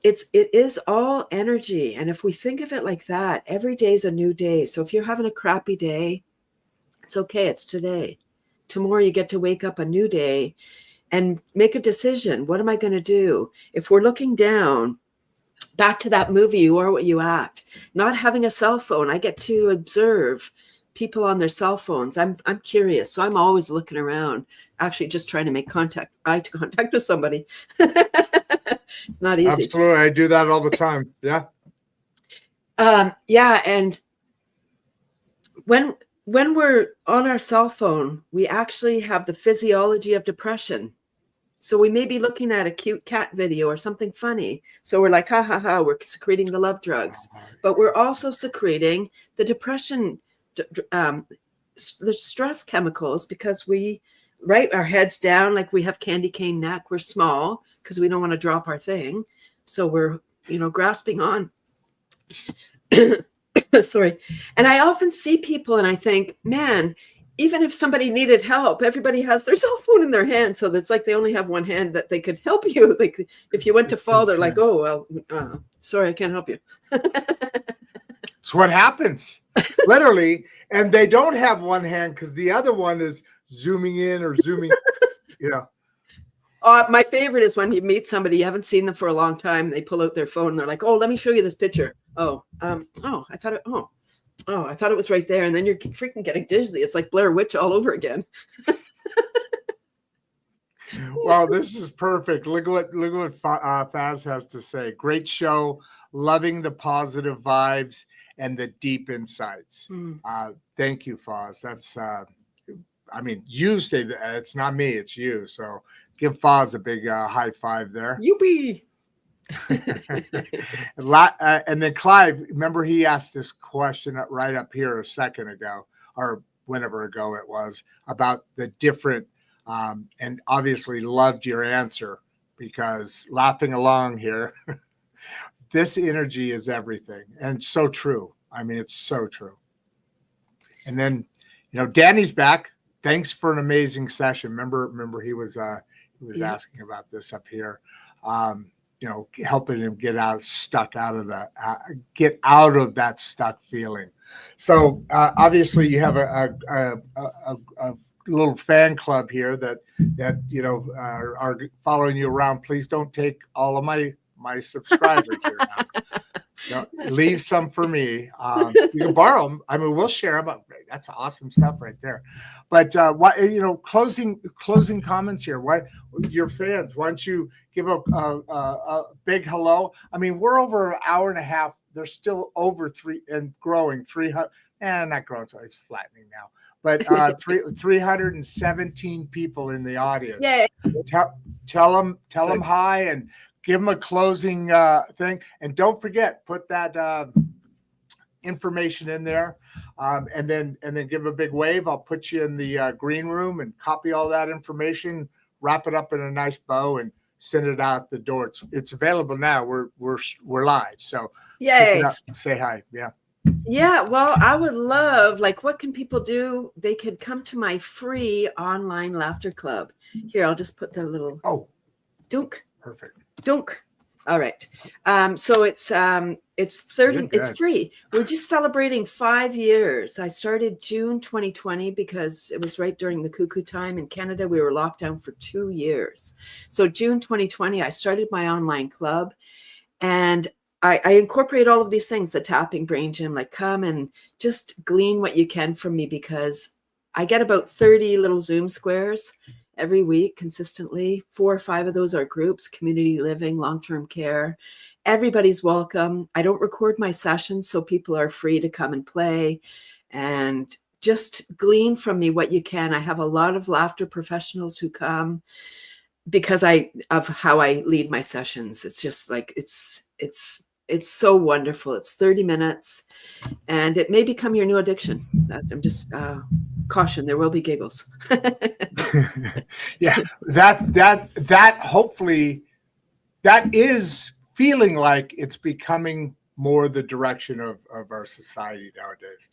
it is all energy. And if we think of it like that, every day is a new day. So if you're having a crappy day, it's okay. It's today. Tomorrow you get to wake up a new day and make a decision. What am I going to do? If we're looking down, back to that movie, You Are What You Act, not having a cell phone, I get to observe people on their cell phones. I'm curious. So I'm always looking around, actually just trying to make eye contact with somebody. It's not easy. absolutely. I do that all the time. Yeah, Yeah. And when we're on our cell phone, we actually have the physiology of depression. So we may be looking at a cute cat video or something funny. So we're like, ha ha ha, we're secreting the love drugs, but we're also secreting the depression, the stress chemicals, because our heads down, like we have candy cane neck. We're small because we don't want to drop our thing. So we're, grasping on. Sorry. And I often see people and I think, man, even if somebody needed help, everybody has their cell phone in their hand. So that's like they only have one hand that they could help you. Like if you went to fall, they're like, oh, well, sorry, I can't help you. it's what happens, literally. And they don't have one hand because the other one is zooming in or zooming, My favorite is when you meet somebody, you haven't seen them for a long time. They pull out their phone and they're like, oh, let me show you this picture. I thought it was right there. And then you're freaking getting dizzy. It's like Blair Witch all over again. Well, this is perfect. Look what Faz has to say. Great show, loving the positive vibes and the deep insights. Thank you, Faz. That's you say that it's not me, it's you. So give Faz a big high five there. Youpee. And then Clive, remember he asked this question right up here a second ago, or whenever ago it was, about the different, and obviously loved your answer, because laughing along here, this energy is everything, and so true. I mean, it's so true. And then, Danny's back. Thanks for an amazing session. Remember he was asking about this up here. Helping him get out of that stuck feeling. So obviously you have a little fan club here that are following you around. Please don't take all of my subscribers here now. Leave some for me. You can borrow them. I mean, we'll share them. That's awesome stuff right there. But closing comments here. What your fans? Why don't you give a big hello? I mean, we're over an hour and a half. They're still over 3 and growing. 300 and not growing, so it's flattening now. But 317 people in the audience. Yeah. Tell them hi and give them a closing thing. And don't forget, put that information in there, and then give a big wave. I'll put you in the green room and copy all that information, wrap it up in a nice bow, and send it out the door. It's available now. We're live. So yay. Say hi. Yeah. Yeah, well, I would love, what can people do? They could come to my free online laughter club. Here, I'll just put the little Oh, dunk. Perfect. Dunk. All right. So it's 30. You're It's good. free. We're just celebrating 5 years. I started June 2020 because it was right during the cuckoo time in Canada. We were locked down for 2 years. So June 2020, I started my online club, and I incorporate all of these things, the tapping brain gym, like come and just glean what you can from me, because I get about 30 little Zoom squares every week consistently. 4 or 5 of those are groups, community living, long-term care. Everybody's welcome. I don't record my sessions, so people are free to come and play and just glean from me what you can. I have a lot of laughter professionals who come because of how I lead my sessions. It's just like, it's so wonderful. It's 30 minutes and it may become your new addiction. I'm just caution, there will be giggles. Yeah, that hopefully that is feeling like it's becoming more the direction of our society nowadays.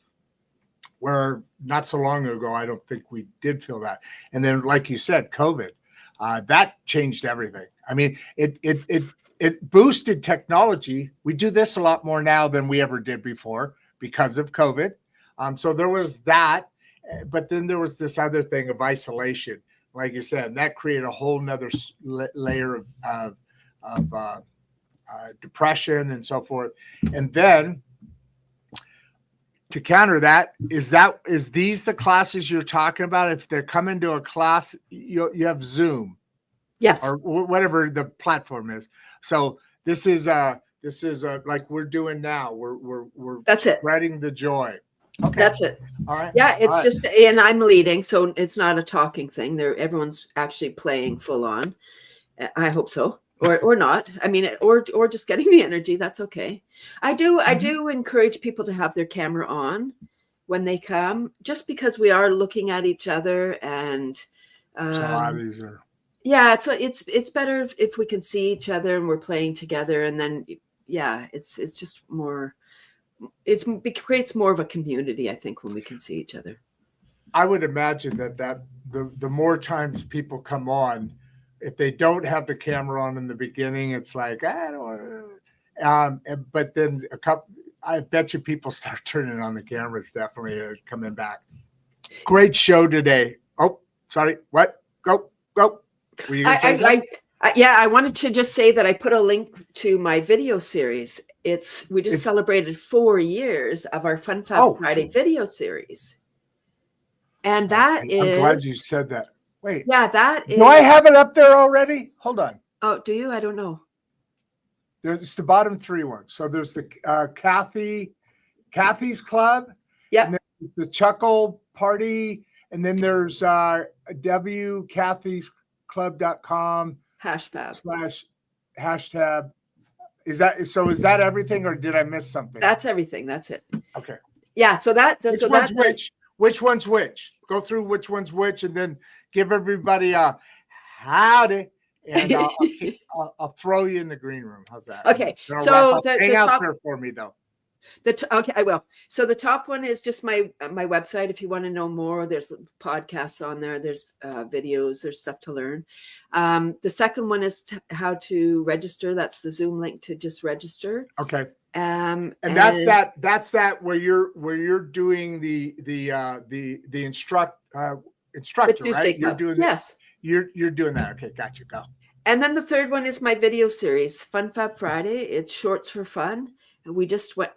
Where not so long ago, I don't think we did feel that. And then, like you said, COVID, that changed everything. I mean, it boosted technology. We do this a lot more now than we ever did before because of COVID. So there was that. But then there was this other thing of isolation, like you said, and that created a whole nother layer of depression and so forth. And then to counter that, is these the classes you're talking about? If they're coming to a class, you have Zoom, Yes. or whatever the platform is. So this is like we're doing now. We're That's it. spreading the joy. Okay. That's it. All right. Yeah, it's All right. just, and I'm leading, so it's not a talking thing. Everyone's actually playing full on. I hope so, or not. I mean, or just getting the energy. That's okay. I do encourage people to have their camera on when they come, just because we are looking at each other, and So a lot of these are. yeah, it's better if we can see each other and we're playing together, and then yeah, it's just more. It creates more of a community, I think, when we can see each other. I would imagine that the more times people come on, if they don't have the camera on in the beginning, it's like, I don't want to. But then I bet you people start turning on the cameras, definitely coming back. Great show today. Oh, sorry. What? Go. Were you gonna say something? I wanted to just say that I put a link to my video series. We just celebrated 4 years of our Fun Fab Friday video series. And I'm glad you said that. Wait. Yeah, that is. Do I have it up there already? Hold on. Oh, do you? I don't know. There's the bottom 3 ones. So there's the Cathy's Club. Yeah. And then the Chuckle Party. And then there's wcathysclub.com /hashtag. Is that everything, or did I miss something? That's everything. That's it. Okay. Yeah. So which one's which? Go through which one's which, and then give everybody a howdy, and I'll throw you in the green room. How's that? Okay. So hang out there for me though. Okay, I will. So the top one is just my website. If you want to know more, there's podcasts on there. There's videos. There's stuff to learn. The second one is how to register. That's the Zoom link to just register. Okay. And that's that where you're doing the instructor, right? You're doing yes. You're doing that. Okay, gotcha. Go. And then the third one is my video series, Fun Fab Friday. It's shorts for fun. And we just went,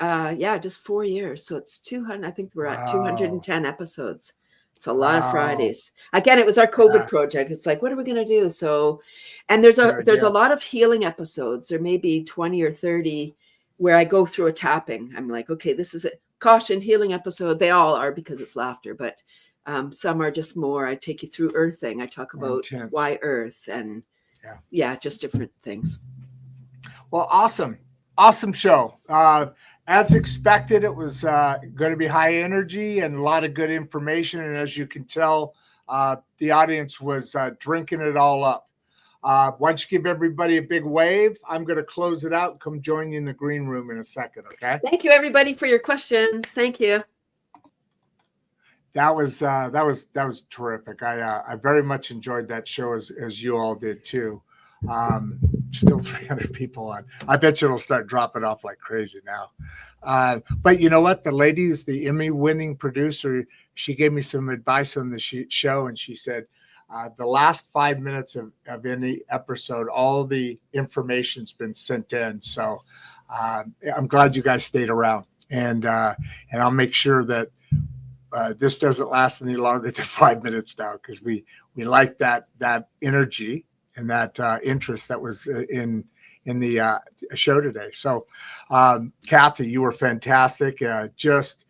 just 4 years. So it's 200. I think we're at 210 episodes. It's a lot of Fridays. Again, it was our COVID project. It's like, what are we going to do? So, and there's a lot of healing episodes. There may be 20 or 30 where I go through a tapping. I'm like, okay, this is a caution healing episode. They all are because it's laughter, but some are just more. I take you through earthing. I talk about why earth and just different things. Well, awesome show. As expected, it was going to be high energy and a lot of good information. And as you can tell, the audience was drinking it all up. Why don't you give everybody a big wave? I'm going to close it out and come join you in the green room in a second. Okay. Thank you, everybody, for your questions. Thank you. That was terrific. I very much enjoyed that show as you all did too. Still 300 people on. I bet you it'll start dropping off like crazy now. But you know what? The lady is the Emmy-winning producer. She gave me some advice on the show, and she said, the last 5 minutes of any episode, all the information's been sent in. So I'm glad you guys stayed around, and I'll make sure that this doesn't last any longer than 5 minutes now, because we like that energy and that interest that was in the show today. So, Cathy, you were fantastic. Just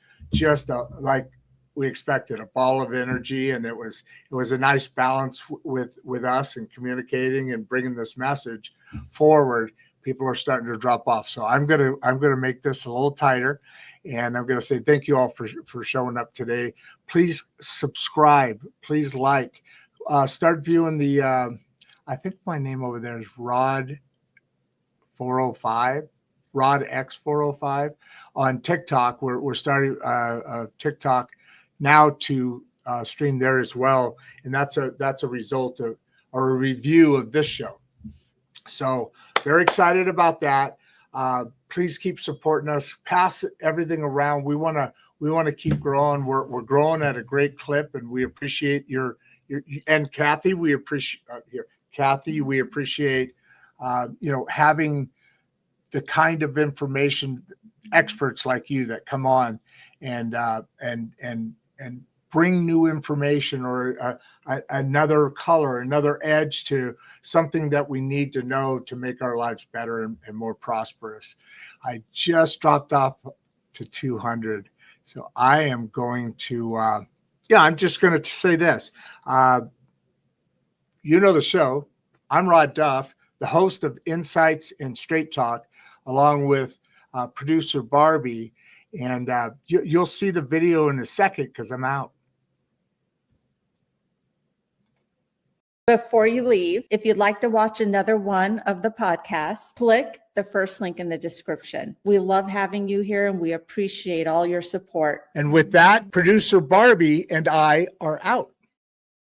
like we expected, a ball of energy, and it was a nice balance with us and communicating and bringing this message forward. People are starting to drop off, so I'm gonna make this a little tighter, and I'm gonna say thank you all for showing up today. Please subscribe, please like, start viewing the. I think my name over there is Rod 405, Rod X405 on TikTok. We're starting TikTok now to stream there as well, and that's a result of or a review of this show. So very excited about that. Please keep supporting us. Pass everything around. We want to keep growing. We're growing at a great clip, and we appreciate your and Cathy. We appreciate Cathy. We appreciate having the kind of information, experts like you that come on and bring new information or another color, another edge to something that we need to know to make our lives better and more prosperous. I just dropped off to 200. So I am going to, I'm just going to say this. You know the show. I'm Rod Duff, the host of Insights and Straight Talk, along with producer Barbie. And you'll see the video in a second because I'm out. Before you leave, if you'd like to watch another one of the podcasts, click the first link in the description. We love having you here, and we appreciate all your support. And with that, producer Barbie and I are out.